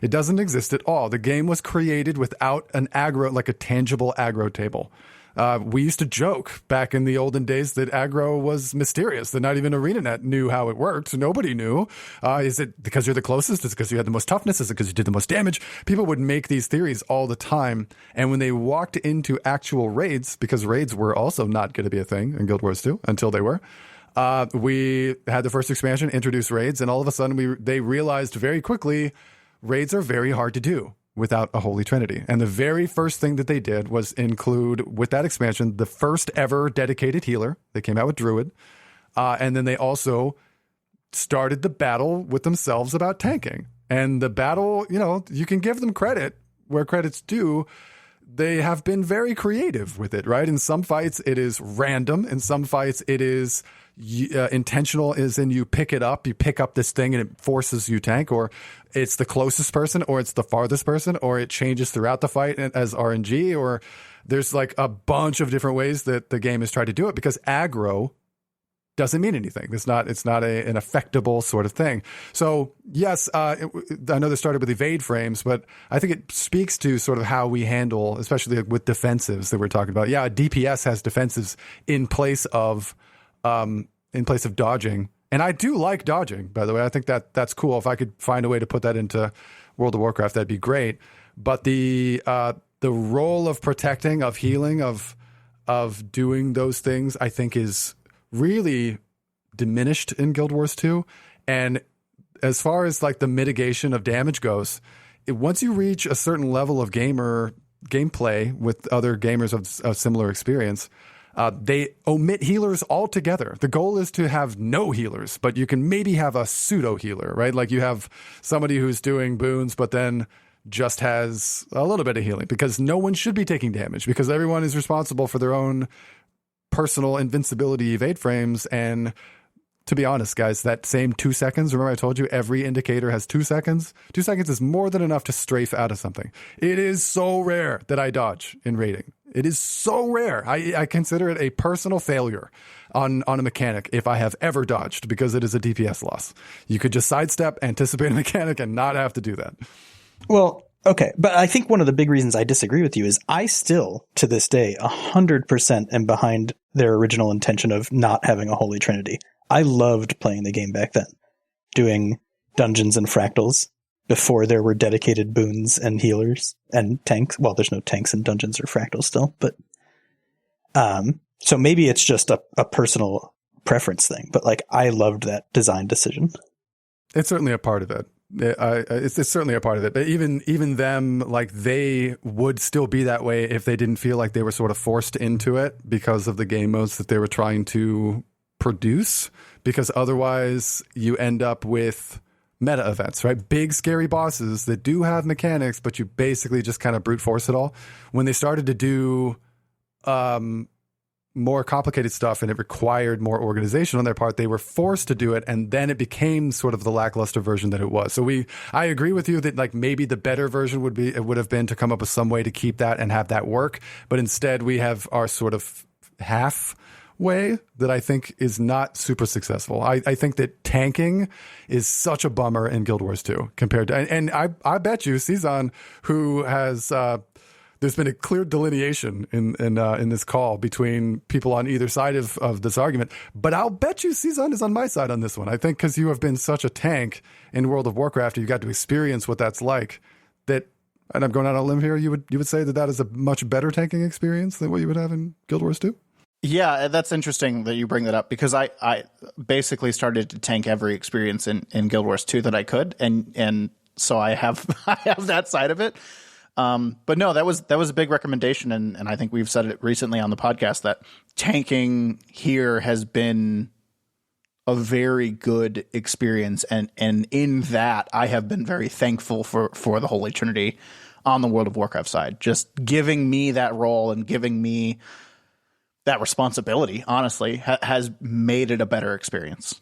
It doesn't exist at all. The game was created without an aggro, like a tangible aggro table. We used to joke back in the olden days that aggro was mysterious, that not even ArenaNet knew how it worked. Nobody knew. Is it because you're the closest? Is it because you had the most toughness? Is it because you did the most damage? People would make these theories all the time. And when they walked into actual raids, because raids were also not going to be a thing in Guild Wars 2 until they were, we had the first expansion, introduce raids, and all of a sudden they realized very quickly raids are very hard to do without a Holy Trinity. And the very first thing that they did was include, with that expansion, the first ever dedicated healer. They came out with Druid. And then they also started the battle with themselves about tanking. And the battle, you can give them credit where credit's due. They have been very creative with it, right? In some fights, it is random. In some fights, it is intentional, as in you pick up this thing and it forces you tank, or it's the closest person, or it's the farthest person, or it changes throughout the fight as RNG, or there's like a bunch of different ways that the game has tried to do it, because aggro doesn't mean anything. It's not an affectable sort of thing. So yes, I know this started with evade frames, but I think it speaks to sort of how we handle, especially with defensives that we're talking about. Yeah, DPS has defensives in place of dodging. And I do like dodging, by the way. I think that's cool. If I could find a way to put that into World of Warcraft, that'd be great. But the role of protecting, of healing, of doing those things, I think is really diminished in Guild Wars 2. And as far as like the mitigation of damage goes, once you reach a certain level of gameplay with other gamers of similar experience, they omit healers altogether. The goal is to have no healers, but you can maybe have a pseudo healer, right? Like you have somebody who's doing boons, but then just has a little bit of healing, because no one should be taking damage, because everyone is responsible for their own personal invincibility evade frames. And to be honest, guys, that same 2 seconds, remember I told you every indicator has 2 seconds? 2 seconds is more than enough to strafe out of something. It is so rare that I dodge in raiding. It is so rare. I consider it a personal failure on a mechanic if I have ever dodged, because it is a DPS loss. You could just sidestep, anticipate a mechanic, and not have to do that. Well, okay. But I think one of the big reasons I disagree with you is I still, to this day, 100% am behind their original intention of not having a Holy Trinity. I loved playing the game back then, doing dungeons and fractals before there were dedicated boons and healers and tanks. Well, there's no tanks in dungeons or fractals still, but so maybe it's just a personal preference thing. But like, I loved that design decision. It's certainly a part of it. It's certainly a part of it. But even them, like, they would still be that way if they didn't feel like they were sort of forced into it because of the game modes that they were trying to produce. Because otherwise, you end up with meta events, right? Big scary bosses that do have mechanics, but you basically just kind of brute force it all. When they started to do more complicated stuff and it required more organization on their part, they were forced to do it, and then it became sort of the lackluster version that it was. So I agree with you that like maybe the better version would have been to come up with some way to keep that and have that work, but instead we have our sort of half way that I think is not super successful. I think that tanking is such a bummer in Guild Wars 2 compared to, and I bet you Cezanne, who has there's been a clear delineation in this call between people on either side of this argument, but I'll bet you Cezanne is on my side on this one. I think because you have been such a tank in World of Warcraft, you got to experience what that's like. That, and I'm going out on a limb here, you would say that is a much better tanking experience than what you would have in Guild Wars 2? Yeah, that's interesting that you bring that up, because I basically started to tank every experience in Guild Wars 2 that I could, and so I have that side of it. But no, that was a big recommendation, and I think we've said it recently on the podcast that tanking here has been a very good experience, and in that I have been very thankful for the Holy Trinity on the World of Warcraft side, just giving me that role and giving me that responsibility, honestly, has made it a better experience.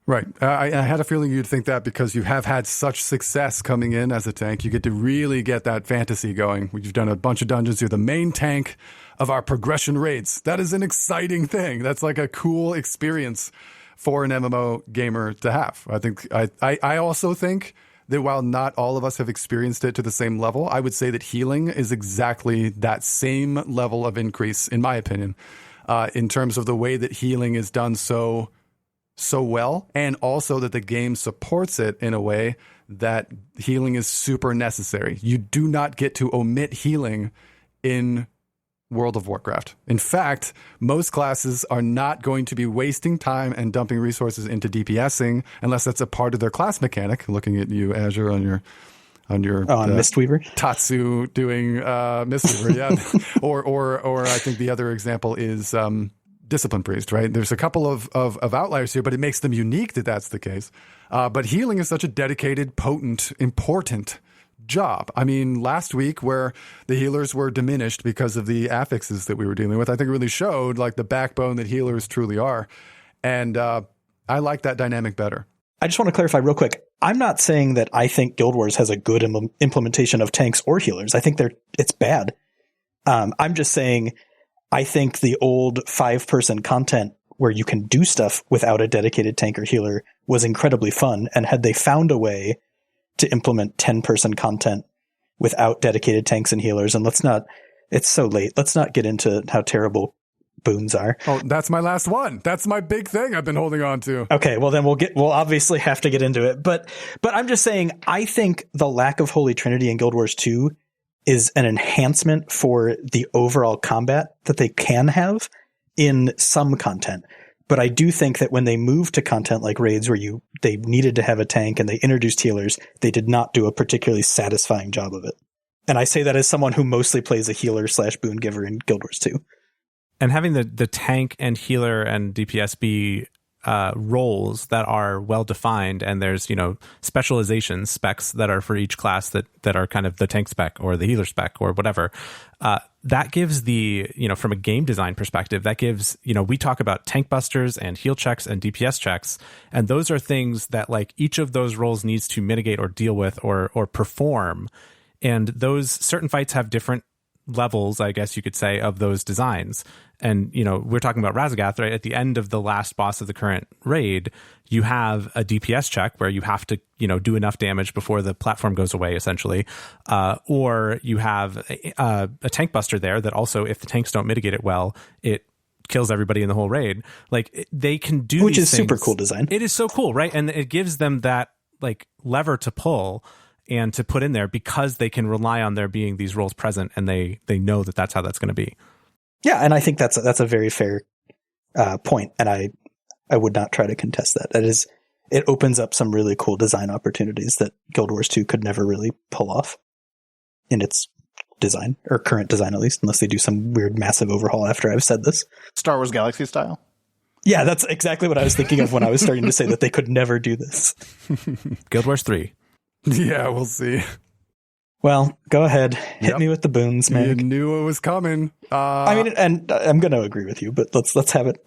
Right. I had a feeling you'd think that because you have had such success coming in as a tank. You get to really get that fantasy going. You've done a bunch of dungeons. You're the main tank of our progression raids. That is an exciting thing. That's like a cool experience for an MMO gamer to have. I think I also think that while not all of us have experienced it to the same level, I would say that healing is exactly that same level of increase, in my opinion, in terms of the way that healing is done so well, and also that the game supports it in a way that healing is super necessary. You do not get to omit healing in World of Warcraft. In fact, most classes are not going to be wasting time and dumping resources into DPSing unless that's a part of their class mechanic. Looking at you, Azure, on your Mistweaver, Tatsu doing Mistweaver, yeah. or I think the other example is Discipline Priest, right? There's a couple of outliers here, but it makes them unique that that's the case. But healing is such a dedicated, potent, important job. I mean, last week where the healers were diminished because of the affixes that we were dealing with, I think it really showed like the backbone that healers truly are. And I like that dynamic better. I just want to clarify real quick. I'm not saying that I think Guild Wars has a good implementation of tanks or healers. I think it's bad. I'm just saying I think the old 5-person content where you can do stuff without a dedicated tank or healer was incredibly fun. And had they found a way to implement 10-person content without dedicated tanks and healers, and it's so late. Let's not get into how terrible boons are. Oh, that's my last one. That's my big thing I've been holding on to. Okay, well then we'll obviously have to get into it. But I'm just saying, I think the lack of Holy Trinity in Guild Wars 2 is an enhancement for the overall combat that they can have in some content. But I do think that when they moved to content like raids where they needed to have a tank and they introduced healers, they did not do a particularly satisfying job of it. And I say that as someone who mostly plays a healer / boon giver in Guild Wars 2. And having the tank and healer and DPS be roles that are well defined, and there's, you know, specialization specs that are for each class that are kind of the tank spec or the healer spec or whatever. That gives the, you know, from a game design perspective, that gives, you know, we talk about tank busters and heal checks and DPS checks, and those are things that like each of those roles needs to mitigate or deal with or perform. And those certain fights have different levels, I guess you could say, of those designs. And, you know, we're talking about Razagath, right? At the end of the last boss of the current raid, you have a DPS check where you have to, you know, do enough damage before the platform goes away, essentially. Or you have a tank buster there that also, if the tanks don't mitigate it well, it kills everybody in the whole raid. Like, they can do which these is things. super cool design. It is so cool, right? And it gives them that like lever to pull and to put in there because they can rely on there being these roles present, and they know that that's how that's going to be. Yeah, and I think that's a very fair point, and I would not try to contest that. That is, it opens up some really cool design opportunities that Guild Wars 2 could never really pull off in its design, or current design at least, unless they do some weird massive overhaul after I've said this. Star Wars Galaxy style. Yeah, that's exactly what I was thinking of when I was starting to say that they could never do this. Guild Wars 3. Yeah, we'll see. Well, go ahead. Hit me with the boons, man. You knew it was coming. I mean, and I'm going to agree with you, but let's have it.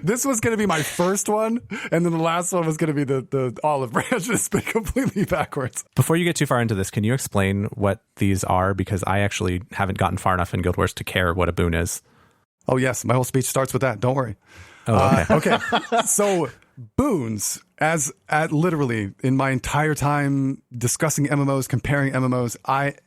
This was going to be my first one, and then the last one was going to be the olive branch. It's been completely backwards. Before you get too far into this, can you explain what these are? Because I actually haven't gotten far enough in Guild Wars to care what a boon is. Oh, yes. My whole speech starts with that. Don't worry. Oh, okay. Okay. So boons, literally in my entire time discussing MMOs, comparing MMOs,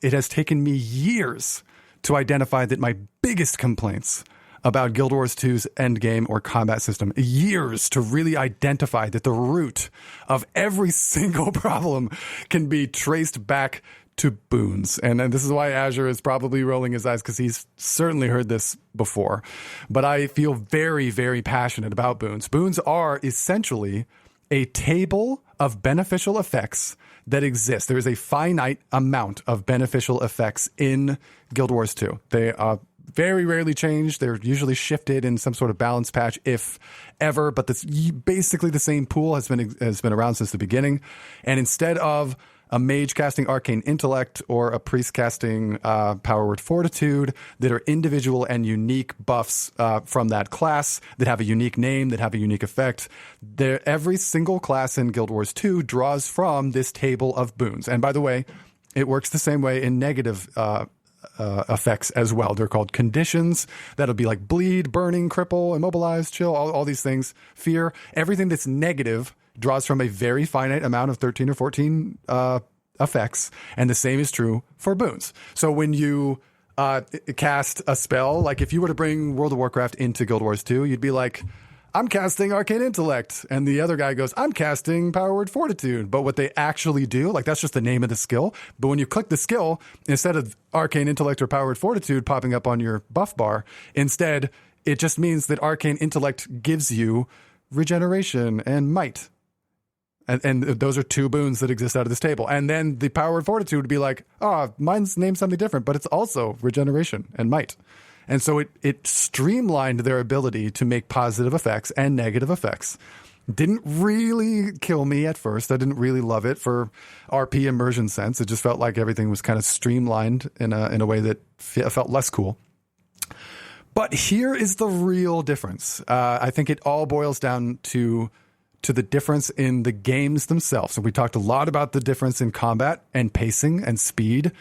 it has taken me years to identify that my biggest complaints about Guild Wars 2's endgame or combat system, years to really identify that the root of every single problem can be traced back to boons. And this is why Azure is probably rolling his eyes, because he's certainly heard this before. But I feel very, very passionate about boons. Boons are essentially a table of beneficial effects that exist. There is a finite amount of beneficial effects in Guild Wars 2. They are very rarely changed. They're usually shifted in some sort of balance patch, if ever. But this basically the same pool has been around since the beginning. And instead of a mage casting Arcane Intellect or a priest casting Power Word Fortitude that are individual and unique buffs from that class that have a unique name, that have a unique effect. Every single class in Guild Wars 2 draws from this table of boons. And by the way, it works the same way in negative effects as well. They're called conditions. That'll be like bleed, burning, cripple, immobilize, chill, all these things, fear. Everything that's negative draws from a very finite amount of 13 or 14 effects, and the same is true for boons. So when you cast a spell, like if you were to bring World of Warcraft into Guild Wars 2, you'd be like, I'm casting Arcane Intellect, and the other guy goes, I'm casting Power Word Fortitude. But what they actually do, like that's just the name of the skill. But when you click the skill, instead of Arcane Intellect or Power Word Fortitude popping up on your buff bar, instead it just means that Arcane Intellect gives you regeneration and might. And those are two boons that exist out of this table. And then the Power Word Fortitude would be like, mine's named something different, but it's also regeneration and might. And so it streamlined their ability to make positive effects and negative effects. Didn't really kill me at first. I didn't really love it for RP immersion sense. It just felt like everything was kind of streamlined in a way that felt less cool. But here is the real difference. I think it all boils down to the difference in the games themselves. So we talked a lot about the difference in combat and pacing and speed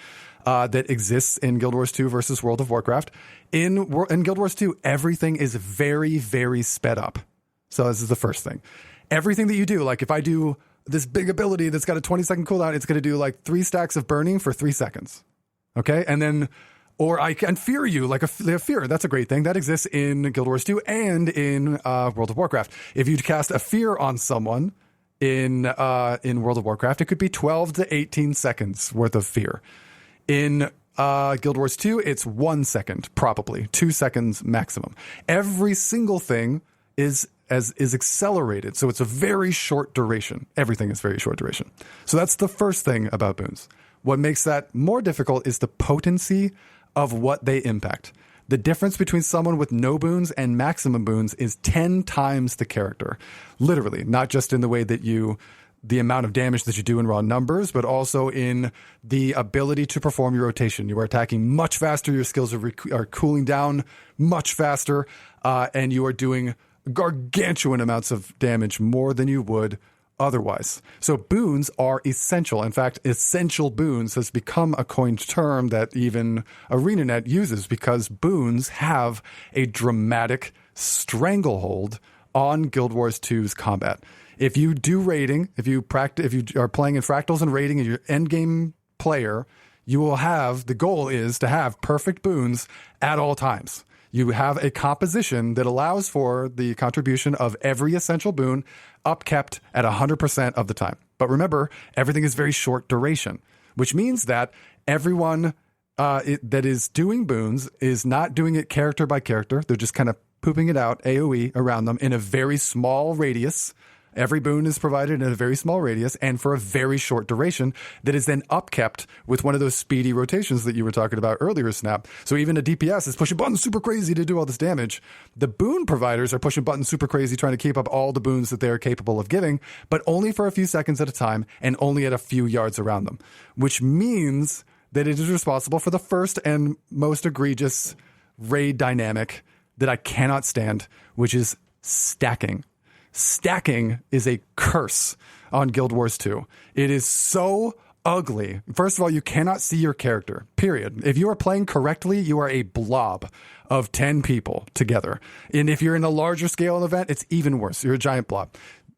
that exists in Guild Wars 2 versus World of Warcraft. In Guild Wars 2, everything is very, very sped up. So this is the first thing. Everything that you do, like if I do this big ability that's got a 20-second cooldown, it's going to do like 3 stacks of burning for 3 seconds. Okay? And then, or I can fear you, like a fear. That's a great thing. That exists in Guild Wars 2 and in World of Warcraft. If you cast a fear on someone in World of Warcraft, it could be 12 to 18 seconds worth of fear. In Guild Wars 2, it's 1 second, probably 2 seconds maximum. Every single thing is accelerated, so it's a very short duration. Everything is very short duration. So that's the first thing about boons. What makes that more difficult is the potency of what they impact. The difference between someone with no boons and maximum boons is 10 times the character. Literally, not just in the way that the amount of damage that you do in raw numbers, but also in the ability to perform your rotation. You are attacking much faster, your skills are cooling down much faster, and you are doing gargantuan amounts of damage, more than you would otherwise. So boons are essential. In fact, essential boons has become a coined term that even ArenaNet uses, because boons have a dramatic stranglehold on Guild Wars 2's combat. If you do raiding, if you are playing in fractals and raiding and you're endgame player, you will have, the goal is to have perfect boons at all times. You have a composition that allows for the contribution of every essential boon upkept at 100% of the time. But remember, everything is very short duration, which means that everyone that is doing boons is not doing it character by character. They're just kind of pooping it out, AoE, around them in a very small radius. Every boon is provided in a very small radius and for a very short duration that is then upkept with one of those speedy rotations that you were talking about earlier, Snap. So even a DPS is pushing buttons super crazy to do all this damage. The boon providers are pushing buttons super crazy trying to keep up all the boons that they are capable of giving, but only for a few seconds at a time and only at a few yards around them, which means that it is responsible for the first and most egregious raid dynamic that I cannot stand, which is stacking. Stacking is a curse on Guild Wars 2. It is so ugly. First of all, you cannot see your character, period. If you are playing correctly, you are a blob of 10 people together. And if you're in a larger scale event, it's even worse. You're a giant blob.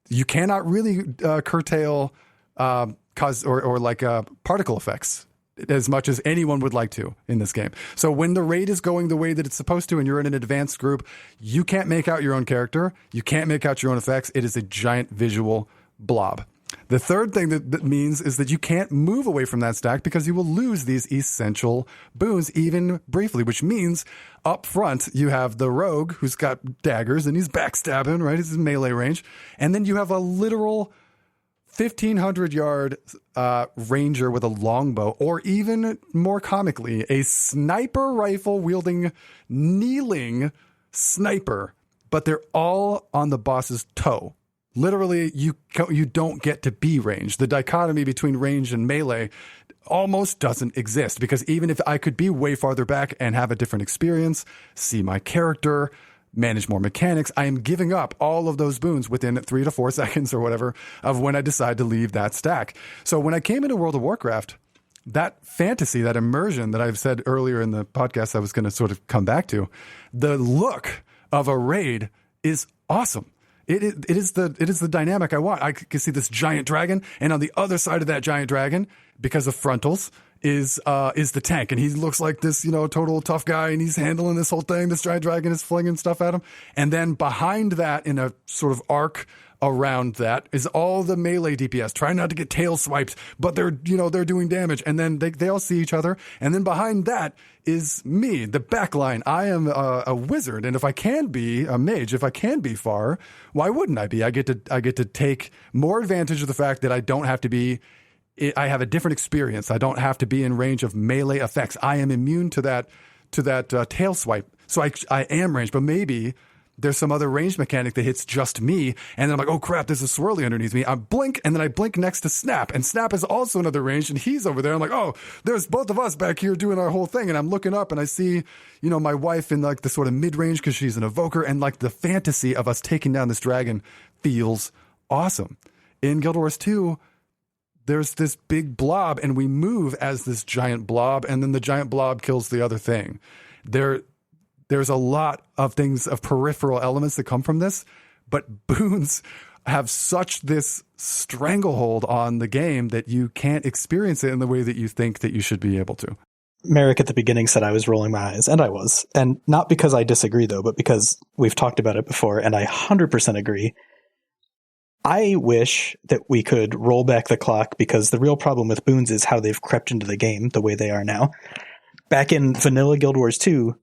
You cannot really curtail particle effects as much as anyone would like to in this game. So when the raid is going the way that it's supposed to and you're in an advanced group, you can't make out your own character. You can't make out your own effects. It is a giant visual blob. The third thing that means is that you can't move away from that stack because you will lose these essential boons even briefly, which means up front you have the rogue who's got daggers and he's backstabbing, right? It's his melee range. And then you have a literal 1,500 yard ranger with a longbow, or even more comically, a sniper rifle wielding kneeling sniper, but they're all on the boss's toe. Literally, you don't get to be ranged. The dichotomy between range and melee almost doesn't exist, because even if I could be way farther back and have a different experience, see my character, manage more mechanics, I am giving up all of those boons within 3 to 4 seconds or whatever of when I decide to leave that stack. So when I came into World of Warcraft, that fantasy, that immersion that I've said earlier in the podcast I was going to sort of come back to, the look of a raid is awesome. It is the dynamic I want. I can see this giant dragon, and on the other side of that giant dragon, because of frontals, is the tank, and he looks like this, total tough guy, and he's handling this whole thing. This giant dragon is flinging stuff at him, and then behind that, in a sort of arc around that, is all the melee DPS trying not to get tail swiped, but they're doing damage, and then they all see each other, and then behind that is me, the backline. I am a wizard, and if I can be a mage, if I can be far, why wouldn't I be? I get to take more advantage of the fact that I don't have to be. I have a different experience. I don't have to be in range of melee effects. I am immune to that tail swipe. So I am ranged, but maybe there's some other range mechanic that hits just me, and then I'm like, oh crap, there's a swirly underneath me. I blink, and then I blink next to Snap, and Snap is also another range, and he's over there. I'm like, oh, there's both of us back here doing our whole thing, and I'm looking up, and I see, my wife in like the sort of mid-range because she's an evoker, and like the fantasy of us taking down this dragon feels awesome. In Guild Wars 2, there's this big blob, and we move as this giant blob, and then the giant blob kills the other thing. There's a lot of things, of peripheral elements that come from this, but boons have such this stranglehold on the game that you can't experience it in the way that you think that you should be able to. Merrick at the beginning said I was rolling my eyes, and I was. And not because I disagree, though, but because we've talked about it before, and I 100% agree. I wish that we could roll back the clock, because the real problem with boons is how they've crept into the game the way they are now. Back in vanilla Guild Wars 2,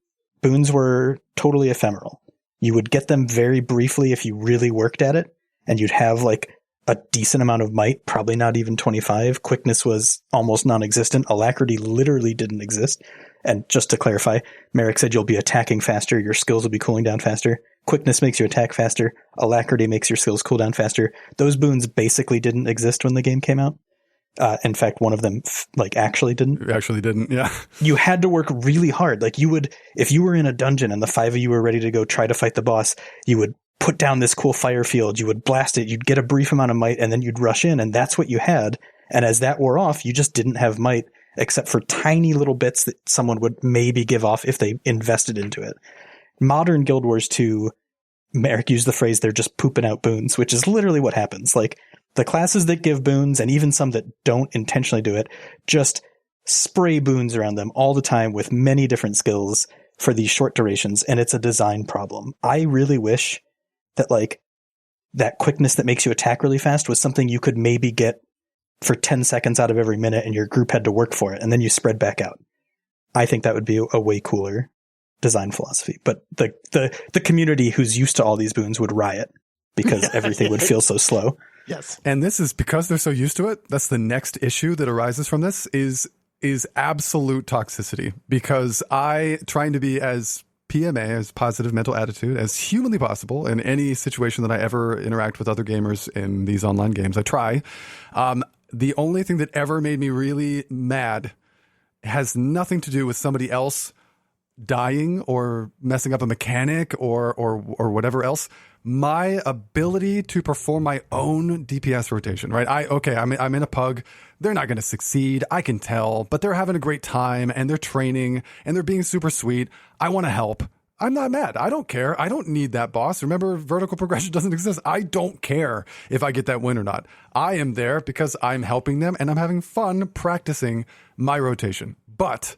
boons were totally ephemeral. You would get them very briefly if you really worked at it, and you'd have like a decent amount of might, probably not even 25. Quickness was almost non-existent. Alacrity literally didn't exist. And just to clarify, Merrick said you'll be attacking faster, your skills will be cooling down faster. Quickness makes you attack faster. Alacrity makes your skills cool down faster. Those boons basically didn't exist when the game came out. In fact, one of them actually didn't. Actually didn't, yeah. You had to work really hard. Like you would, if you were in a dungeon and the 5 of you were ready to go try to fight the boss, you would put down this cool fire field, you would blast it, you'd get a brief amount of might, and then you'd rush in, and that's what you had. And as that wore off, you just didn't have might, except for tiny little bits that someone would maybe give off if they invested into it. Modern Guild Wars 2, Merrick used the phrase, they're just pooping out boons, which is literally what happens. Like, the classes that give boons, and even some that don't intentionally do it, just spray boons around them all the time with many different skills for these short durations, and it's a design problem. I really wish that, like, that quickness that makes you attack really fast was something you could maybe get for 10 seconds out of every minute, and your group had to work for it, and then you spread back out. I think that would be a way cooler design philosophy. But the community who's used to all these boons would riot because everything would feel so slow. Yes. And this is because they're so used to it. That's the next issue that arises from this is absolute toxicity, because trying to be as PMA, as positive mental attitude, as humanly possible in any situation that I ever interact with other gamers in these online games. I try. The only thing that ever made me really mad has nothing to do with somebody else dying or messing up a mechanic or whatever else. My ability to perform my own DPS rotation, right? I'm in a pug. They're not going to succeed. I can tell, but they're having a great time and they're training and they're being super sweet. I want to help. I'm not mad. I don't care. I don't need that boss. Remember, vertical progression doesn't exist. I don't care if I get that win or not. I am there because I'm helping them and I'm having fun practicing my rotation. But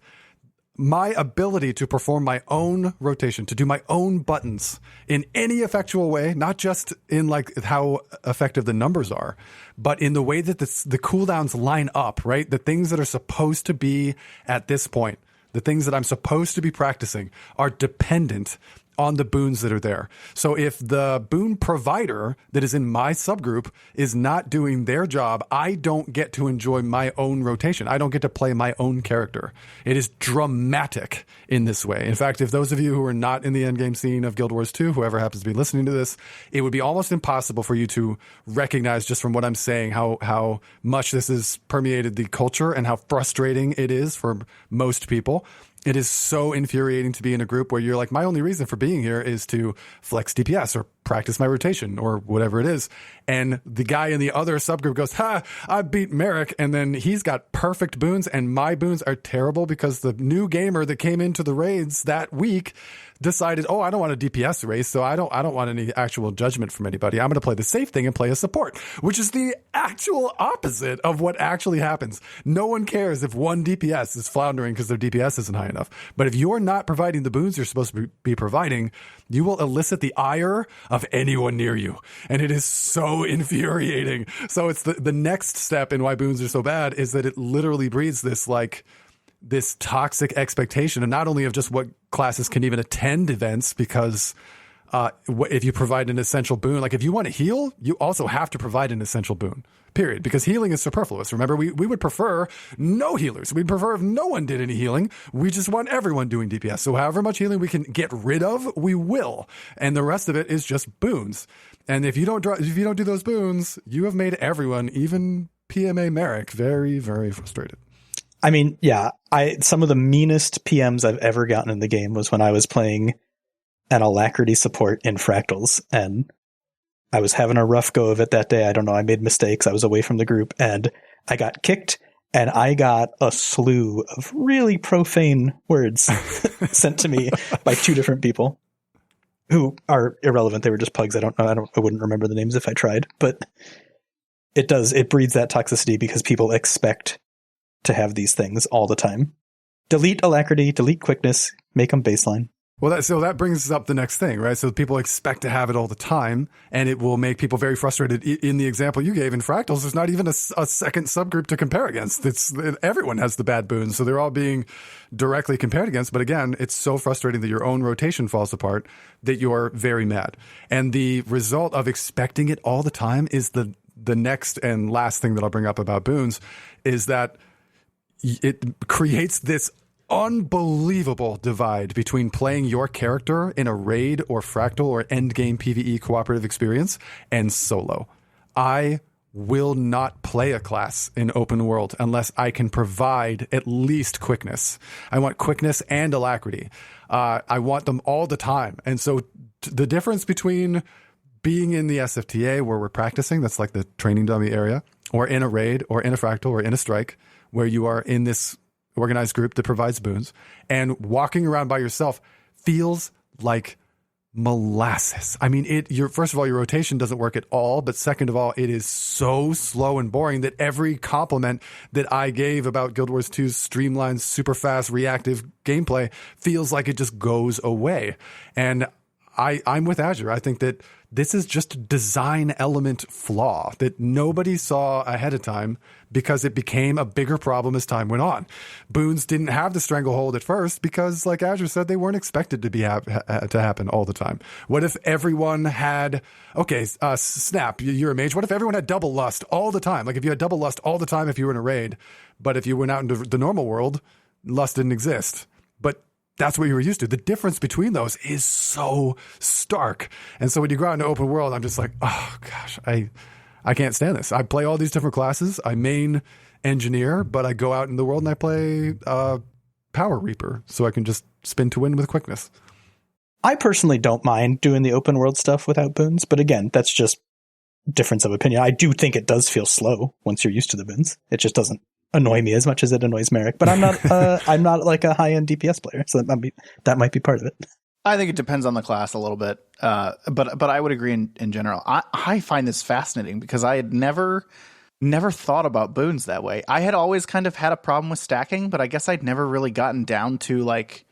my ability to perform my own rotation, to do my own buttons in any effectual way, not just in like how effective the numbers are, but in the way that the cooldowns line up, right? The things that are supposed to be at this point, the things that I'm supposed to be practicing are dependent on the boons that are there. So if the boon provider that is in my subgroup is not doing their job, I don't get to enjoy my own rotation. I don't get to play my own character. It is dramatic in this way. In fact, if those of you who are not in the endgame scene of Guild Wars 2, whoever happens to be listening to this, it would be almost impossible for you to recognize just from what I'm saying how much this has permeated the culture and how frustrating it is for most people. It is so infuriating to be in a group where you're like, my only reason for being here is to flex DPS or practice my rotation or whatever it is. And the guy in the other subgroup goes, I beat Merrick. And then he's got perfect boons and my boons are terrible because the new gamer that came into the raids that week decided, I don't want a DPS race, so I don't want any actual judgment from anybody. I'm going to play the safe thing and play a support, which is the actual opposite of what actually happens. No one cares if one DPS is floundering because their DPS isn't high enough. But if you're not providing the boons you're supposed to be providing, you will elicit the ire of anyone near you. And it is so infuriating. So it's the next step in why boons are so bad is that it literally breeds this toxic expectation, and not only of just what classes can even attend events, because if you provide an essential boon, like if you want to heal, you also have to provide an essential boon, period, because healing is superfluous. Remember, we would prefer no healers. We'd prefer if no one did any healing. We just want everyone doing DPS. So however much healing we can get rid of, we will. And the rest of it is just boons. And if you don't do those boons, you have made everyone, even PMA Merrick, very, very frustrated. I mean, yeah, some of the meanest PMs I've ever gotten in the game was when I was playing an alacrity support in Fractals, and I was having a rough go of it that day. I don't know, I made mistakes. I was away from the group, and I got kicked, and I got a slew of really profane words sent to me by two different people who are irrelevant. They were just pugs. I wouldn't remember the names if I tried, but it breeds that toxicity because people expect to have these things all the time. Delete alacrity, delete quickness, make them baseline. Well, that brings up the next thing, right? So people expect to have it all the time, and it will make people very frustrated. In the example you gave in Fractals, there's not even a second subgroup to compare against. Everyone has the bad boons, so they're all being directly compared against. But again, it's so frustrating that your own rotation falls apart that you're very mad. And the result of expecting it all the time is the next and last thing that I'll bring up about boons is that it creates this unbelievable divide between playing your character in a raid or fractal or endgame PvE cooperative experience and solo. I will not play a class in open world unless I can provide at least quickness. I want quickness and alacrity. I want them all the time. And so the difference between being in the SFTA where we're practicing, that's like the training dummy area, or in a raid or in a fractal or in a strike where you are in this organized group that provides boons, and walking around by yourself feels like molasses. I mean, first of all, your rotation doesn't work at all, but second of all, it is so slow and boring that every compliment that I gave about Guild Wars 2's streamlined, super fast, reactive gameplay feels like it just goes away. And I'm with Azure. I think that this is just a design element flaw that nobody saw ahead of time because it became a bigger problem as time went on. Boons didn't have the stranglehold at first because, like Azure said, they weren't expected to to happen all the time. What if everyone had, Snap, you're a mage. What if everyone had double lust all the time? Like if you had double lust all the time if you were in a raid, but if you went out into the normal world, lust didn't exist. But that's what you were used to. The difference between those is so stark. And so when you go out into open world, I'm just like, oh gosh, I can't stand this. I play all these different classes. I main engineer, but I go out in the world and I play Power Reaper so I can just spin to win with quickness. I personally don't mind doing the open world stuff without boons, but again, that's just difference of opinion. I do think it does feel slow once you're used to the boons. It just doesn't annoy me as much as it annoys Merrick, but I'm not like a high-end DPS player, so that might be part of it. I think it depends on the class a little bit, but I would agree in general. I find this fascinating because I had never thought about boons that way. I had always kind of had a problem with stacking, but I guess I'd never really gotten down to like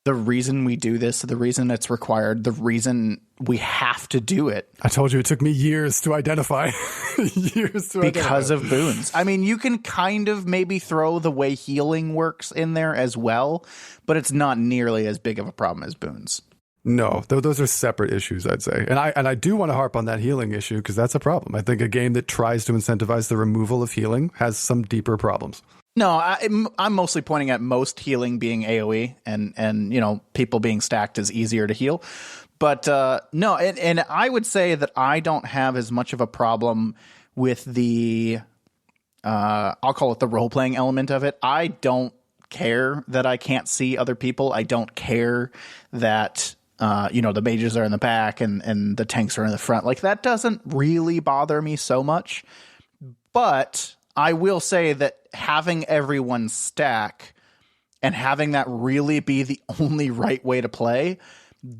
the reason we do this, the reason it's required, the reason we have to do it. I told you it took me years to identify. Because of boons. I mean, you can kind of maybe throw the way healing works in there as well, but it's not nearly as big of a problem as boons. No, those are separate issues, I'd say. And I do want to harp on that healing issue because that's a problem. I think a game that tries to incentivize the removal of healing has some deeper problems. No, I'm mostly pointing at most healing being AoE and people being stacked is easier to heal. But no, and I would say that I don't have as much of a problem with the I'll call it the role-playing element of it. I don't care that I can't see other people. I don't care that the mages are in the back and the tanks are in the front. Like that doesn't really bother me so much. But I will say that having everyone stack and having that really be the only right way to play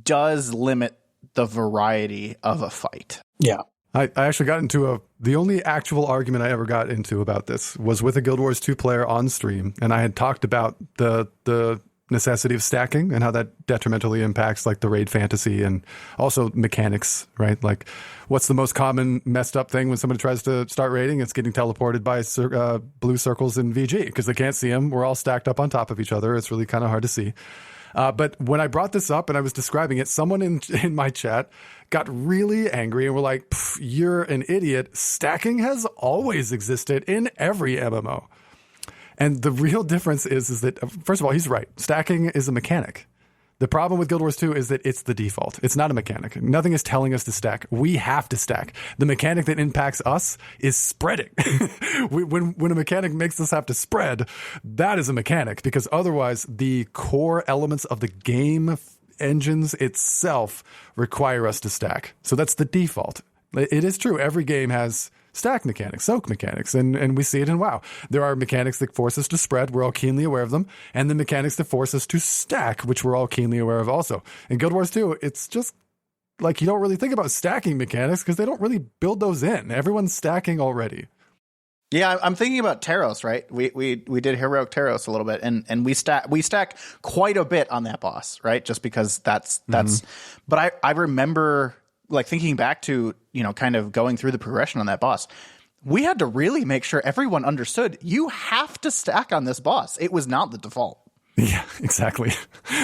does limit the variety of a fight. Yeah. I actually got into the only actual argument I ever got into about this was with a Guild Wars 2 player on stream. And I had talked about the necessity of stacking and how that detrimentally impacts like the raid fantasy and also mechanics, right? Like what's the most common messed up thing when somebody tries to start raiding? It's getting teleported by blue circles in VG because they can't see them. We're all stacked up on top of each other. It's really kind of hard to see. But when I brought this up and I was describing it, someone in my chat got really angry and were like, you're an idiot. Stacking has always existed in every MMO. And the real difference is that, first of all, he's right. Stacking is a mechanic. The problem with Guild Wars 2 is that it's the default. It's not a mechanic. Nothing is telling us to stack. We have to stack. The mechanic that impacts us is spreading. When a mechanic makes us have to spread, that is a mechanic because otherwise the core elements of the game engines itself require us to stack. So that's the default. It is true. Every game has stack mechanics, soak mechanics, and we see it in WoW. There are mechanics that force us to spread, we're all keenly aware of them, and the mechanics that force us to stack, which we're all keenly aware of also. In Guild Wars 2, it's just like you don't really think about stacking mechanics because they don't really build those in. Everyone's stacking already. Yeah, I'm thinking about Taros, right? We did Heroic Taros a little bit, and we stack quite a bit on that boss, right? Just because that's but I remember like thinking back to, kind of going through the progression on that boss, we had to really make sure everyone understood you have to stack on this boss. It was not the default. Yeah, exactly.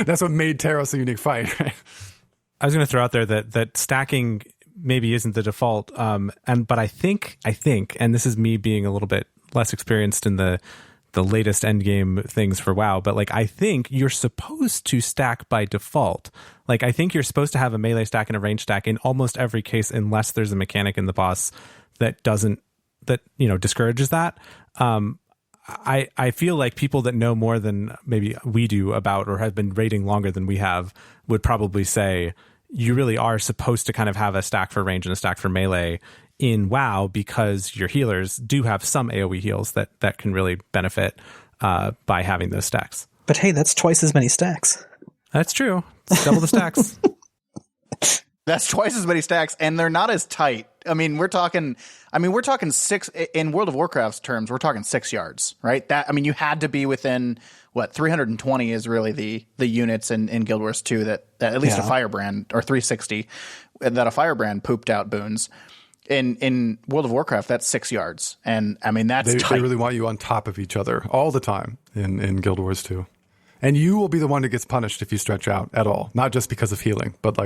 That's what made Taros a unique fight. Right? I was going to throw out there that stacking maybe isn't the default. But I think, and this is me being a little bit less experienced in the the latest endgame things for WoW, but like I think you're supposed to stack by default. Like I think you're supposed to have a melee stack and a range stack in almost every case, unless there's a mechanic in the boss that discourages that. I feel like people that know more than maybe we do about, or have been raiding longer than we have, would probably say you really are supposed to kind of have a stack for range and a stack for melee in WoW, because your healers do have some AoE heals that can really benefit by having those stacks. But hey, that's twice as many stacks. That's true. It's double the stacks. That's twice as many stacks, and they're not as tight. We're talking 6 in World of Warcraft's terms. We're talking 6 yards, right? You had to be within 320 is really the units in Guild Wars 2 that at least a firebrand, or 360 that a firebrand pooped out boons. In World of Warcraft, that's 6 yards, and that's tight. They really want you on top of each other all the time in Guild Wars 2, and you will be the one that gets punished if you stretch out at all, not just because of healing, but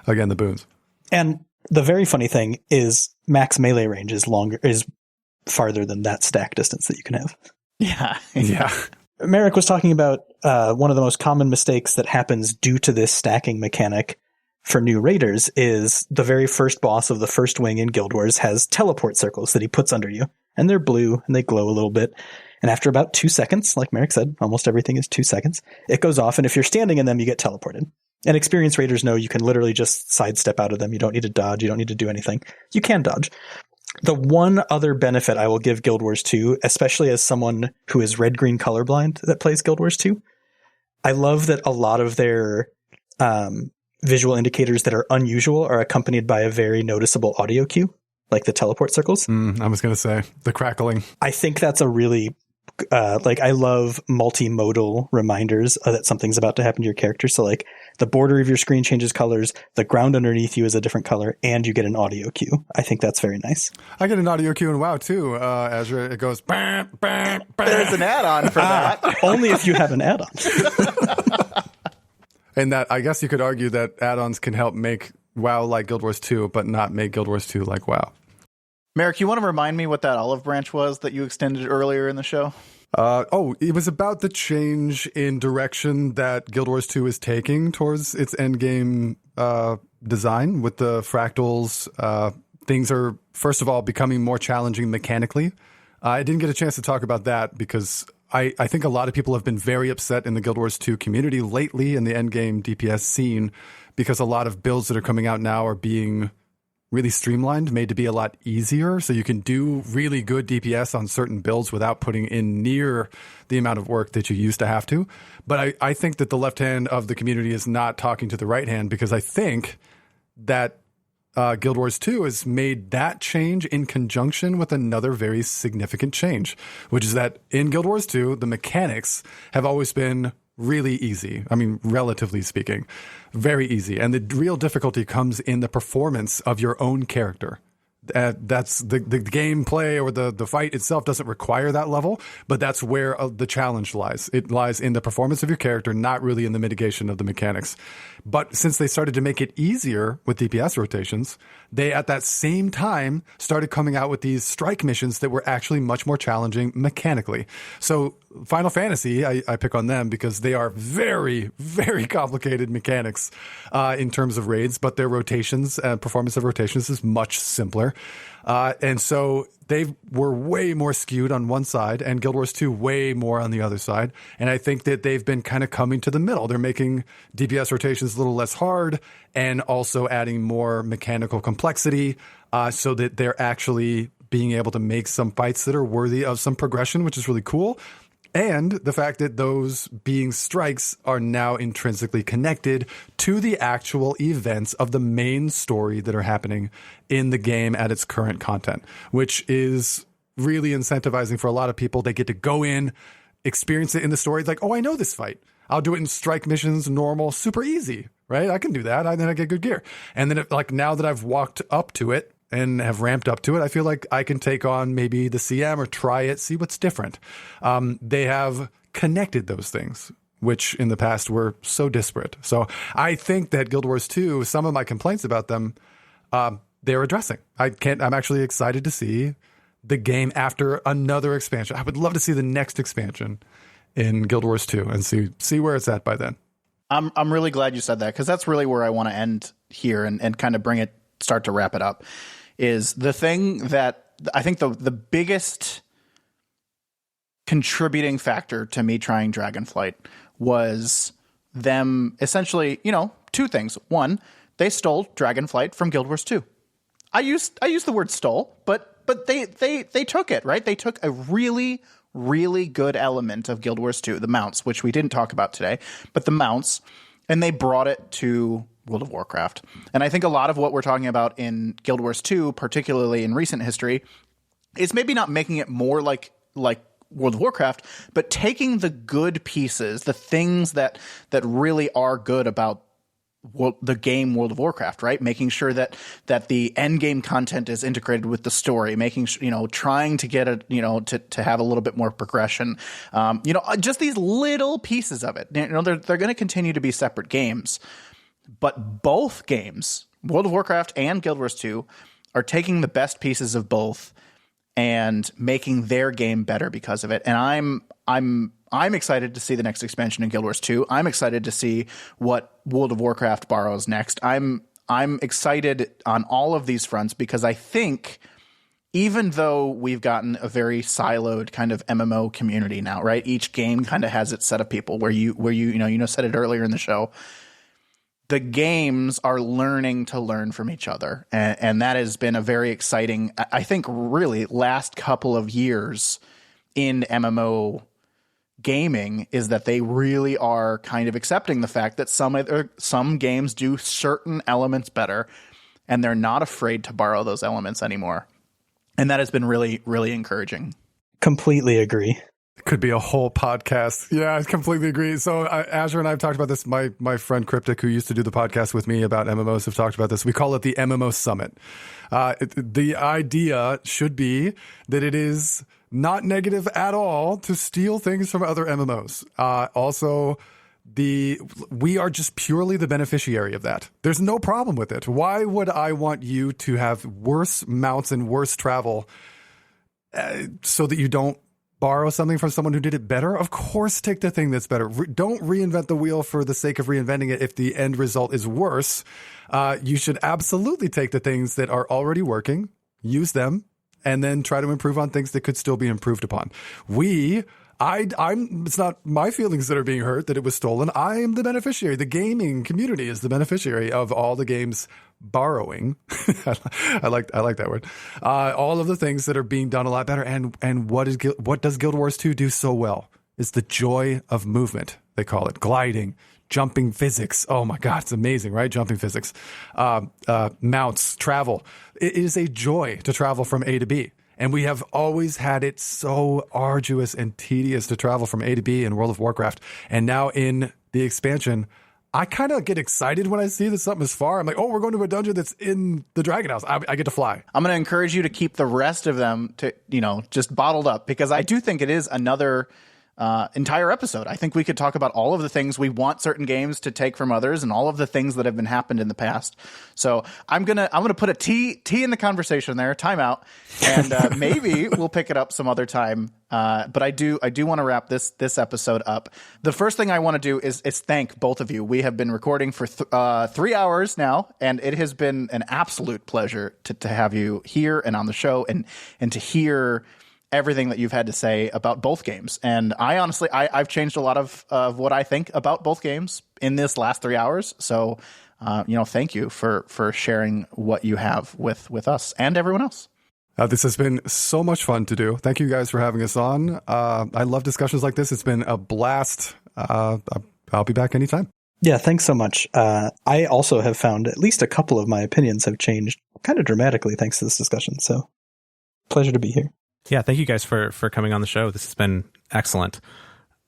again, the boons. And the very funny thing is max melee range is farther than that stack distance that you can have. Yeah. Yeah. Merrick was talking about one of the most common mistakes that happens due to this stacking mechanic for new raiders is the very first boss of the first wing in Guild Wars has teleport circles that he puts under you, and they're blue and they glow a little bit. And after about 2 seconds, like Merrick said, almost everything is 2 seconds, it goes off. And if you're standing in them, you get teleported. And experienced raiders know you can literally just sidestep out of them. You don't need to dodge. You don't need to do anything. You can dodge. The one other benefit I will give Guild Wars 2, especially as someone who is red-green colorblind that plays Guild Wars 2, I love that a lot of their visual indicators that are unusual are accompanied by a very noticeable audio cue, like the teleport circles. I was going to say the crackling. I think that's a really I love multimodal reminders that something's about to happen to your character. So like the border of your screen changes colors, the ground underneath you is a different color, and you get an audio cue. I think that's very nice. I get an audio cue in WoW too, Azure. It goes bam, bam, bam. There's an add-on for that. Only if you have an add-on. And that, I guess you could argue that add-ons can help make WoW like Guild Wars 2, but not make Guild Wars 2 like WoW. Merrick, you want to remind me what that olive branch was that you extended earlier in the show? It was about the change in direction that Guild Wars 2 is taking towards its endgame design with the fractals. Things are, first of all, becoming more challenging mechanically. I didn't get a chance to talk about that because I think a lot of people have been very upset in the Guild Wars 2 community lately in the endgame DPS scene because a lot of builds that are coming out now are being really streamlined, made to be a lot easier. So you can do really good DPS on certain builds without putting in near the amount of work that you used to have to. But I think that the left hand of the community is not talking to the right hand, because I think that Guild Wars 2 has made that change in conjunction with another very significant change, which is that in Guild Wars 2, the mechanics have always been really easy. I mean, relatively speaking, very easy. And the real difficulty comes in the performance of your own character. That's the gameplay, or the fight itself doesn't require that level, but that's where the challenge lies. It lies in the performance of your character, not really in the mitigation of the mechanics. But since they started to make it easier with DPS rotations, they at that same time started coming out with these strike missions that were actually much more challenging mechanically. So Final Fantasy, I pick on them because they are very, very complicated mechanics in terms of raids, but their rotations and performance of rotations is much simpler. And so they were way more skewed on one side, and Guild Wars 2 way more on the other side. And I think that they've been kind of coming to the middle. They're making DPS rotations a little less hard and also adding more mechanical complexity so that they're actually being able to make some fights that are worthy of some progression, which is really cool. And the fact that those being strikes are now intrinsically connected to the actual events of the main story that are happening in the game at its current content, which is really incentivizing for a lot of people. They get to go in, experience it in the story. It's like, oh, I know this fight. I'll do it in strike missions, normal, super easy, right? I can do that. And then I get good gear. And then now that I've walked up to it and have ramped up to it, I feel like I can take on maybe the CM or try it, see what's different. They have connected those things, which in the past were so disparate. So I think that Guild Wars 2, some of my complaints about them, they're addressing. I'm actually excited to see the game after another expansion. I would love to see the next expansion in Guild Wars 2 and see where it's at by then. I'm really glad you said that, because that's really where I want to end here and kind of start to wrap it up. Is the thing that I think the biggest contributing factor to me trying Dragonflight was them essentially, two things. One, they stole Dragonflight from Guild Wars 2. I used the word stole, but they took it, right? They took a really, really good element of Guild Wars 2, the mounts, which we didn't talk about today, but the mounts, and they brought it to World of Warcraft. And I think a lot of what we're talking about in Guild Wars 2, particularly in recent history, is maybe not making it more like World of Warcraft, but taking the good pieces, the things that really are good about the game World of Warcraft, right? Making sure that the end game content is integrated with the story, making sure, trying to get to have a little bit more progression. Just these little pieces of it. They're going to continue to be separate games, but both games, World of Warcraft and Guild Wars 2, are taking the best pieces of both and making their game better because of it. And I'm excited to see the next expansion in Guild Wars 2. I'm excited to see what World of Warcraft borrows next. I'm excited on all of these fronts, because I think even though we've gotten a very siloed kind of MMO community now, right? Each game kind of has its set of people where you said it earlier in the show. The games are learning to learn from each other. And that has been a very exciting, I think, really last couple of years in MMO gaming, is that they really are kind of accepting the fact that some games do certain elements better, and they're not afraid to borrow those elements anymore. And that has been really, really encouraging. Completely agree. Could be a whole podcast. Yeah, I completely agree. So Azure and I have talked about this. My friend Cryptic, who used to do the podcast with me about MMOs, have talked about this. We call it the MMO Summit. The idea should be that it is not negative at all to steal things from other MMOs. Also, we are just purely the beneficiary of that. There's no problem with it. Why would I want you to have worse mounts and worse travel so that you don't borrow something from someone who did it better? Of course, take the thing that's better. Don't reinvent the wheel for the sake of reinventing it. If the end result is worse, you should absolutely take the things that are already working, use them, and then try to improve on things that could still be improved upon. It's not my feelings that are being hurt that it was stolen. I am the beneficiary. The gaming community is the beneficiary of all the games borrowing. I like that word. All of the things that are being done a lot better. And what does Guild Wars 2 do so well? It's the joy of movement. They call it gliding, jumping physics. Oh my God, it's amazing, right? Jumping physics, mounts, travel. It is a joy to travel from A to B. And we have always had it so arduous and tedious to travel from A to B in World of Warcraft. And now in the expansion, I kind of get excited when I see that something is far. I'm like, oh, we're going to a dungeon that's in the Dragon House. I get to fly. I'm going to encourage you to keep the rest of them to, just bottled up, because I do think it is another entire episode. I think we could talk about all of the things we want certain games to take from others, and all of the things that have been happened in the past. So I'm gonna put a T in the conversation there, timeout, and maybe we'll pick it up some other time. But I do want to wrap this episode up. The first thing I want to do is thank both of you. We have been recording for 3 hours now, and it has been an absolute pleasure to have you here and on the show, and to hear everything that you've had to say about both games. And I honestly, I've changed a lot of what I think about both games in this last 3 hours. So, thank you for sharing what you have with us and everyone else. This has been so much fun to do. Thank you guys for having us on. I love discussions like this. It's been a blast. I'll be back anytime. Yeah, thanks so much. I also have found at least a couple of my opinions have changed kind of dramatically thanks to this discussion. So, pleasure to be here. Yeah, thank you guys for coming on the show. This has been excellent.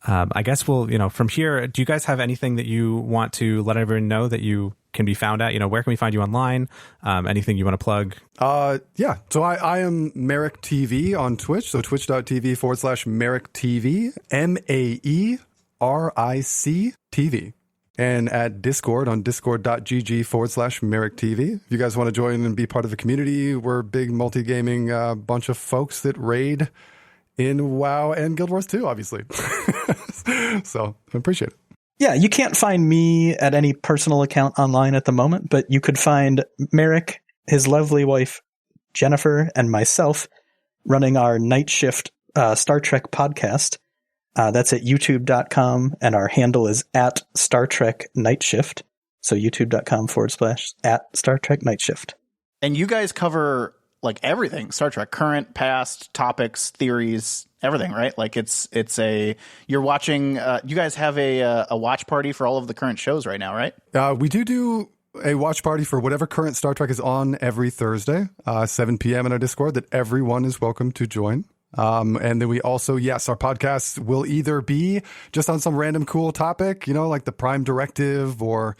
I guess we'll, from here, do you guys have anything that you want to let everyone know that you can be found at? Where can we find you online? Anything you want to plug? Yeah. So I am MaericTV on Twitch. So twitch.tv/MaericTV, MaericTV. and at Discord on discord.gg/MaericTV. If you guys want to join and be part of the community, we're a big multi-gaming bunch of folks that raid in WoW and Guild Wars 2, obviously. So I appreciate it. Yeah, you can't find me at any personal account online at the moment, but you could find Merrick, his lovely wife, Jennifer, and myself running our Night Shift Star Trek podcast. That's at youtube.com, and our handle is at Star Trek Night Shift. So youtube.com/at Star Trek Night Shift. And you guys cover like everything, Star Trek, current, past, topics, theories, everything, right? Like you're watching, you guys have a watch party for all of the current shows right now, right? We do a watch party for whatever current Star Trek is on every Thursday, 7 p.m. in our Discord that everyone is welcome to join. And then we also, yes, our podcast will either be just on some random cool topic, like the Prime Directive or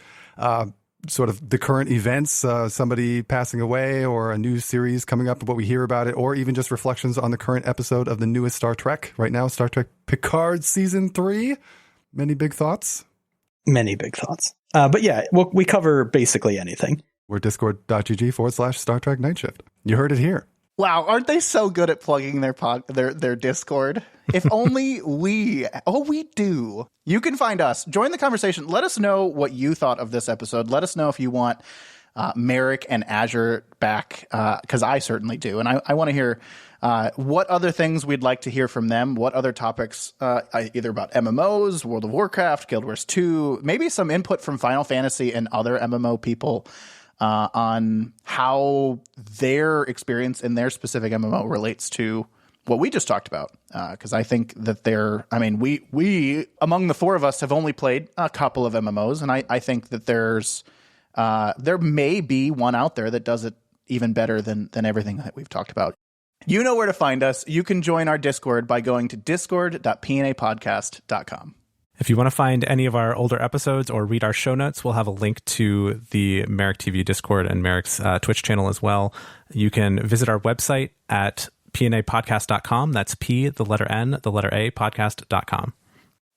sort of the current events, somebody passing away or a new series coming up, what we hear about it, or even just reflections on the current episode of the newest Star Trek right now, Star Trek Picard Season 3. Many big thoughts. Many big thoughts. But yeah, we cover basically anything. We're discord.gg/Star Trek Night Shift. You heard it here. Wow, aren't they so good at plugging their Discord? If only we do. You can find us. Join the conversation. Let us know what you thought of this episode. Let us know if you want Merrick and Azure back, because I certainly do. And I want to hear what other things we'd like to hear from them, what other topics, either about MMOs, World of Warcraft, Guild Wars 2, maybe some input from Final Fantasy and other MMO people on how their experience in their specific MMO relates to what we just talked about. Because I think that we among the four of us have only played a couple of MMOs, and I think that there may be one out there that does it even better than everything that we've talked about. You know where to find us. You can join our Discord by going to discord.pnapodcast.com. If you want to find any of our older episodes or read our show notes, we'll have a link to the MaericTV Discord and Merrick's Twitch channel as well. You can visit our website at pnapodcast.com. That's P, the letter N, the letter A, podcast.com.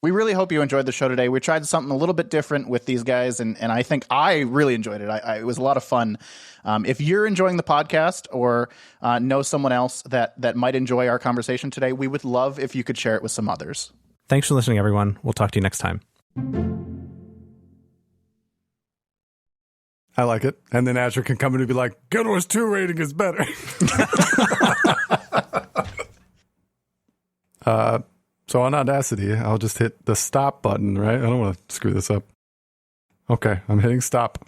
We really hope you enjoyed the show today. We tried something a little bit different with these guys, and I think I really enjoyed it. It was a lot of fun. If you're enjoying the podcast or know someone else that might enjoy our conversation today, we would love if you could share it with some others. Thanks for listening, everyone. We'll talk to you next time. I like it. And then Azure can come in and be like, Guild Wars 2 rating is better. So on Audacity, I'll just hit the stop button, right? I don't want to screw this up. Okay, I'm hitting stop.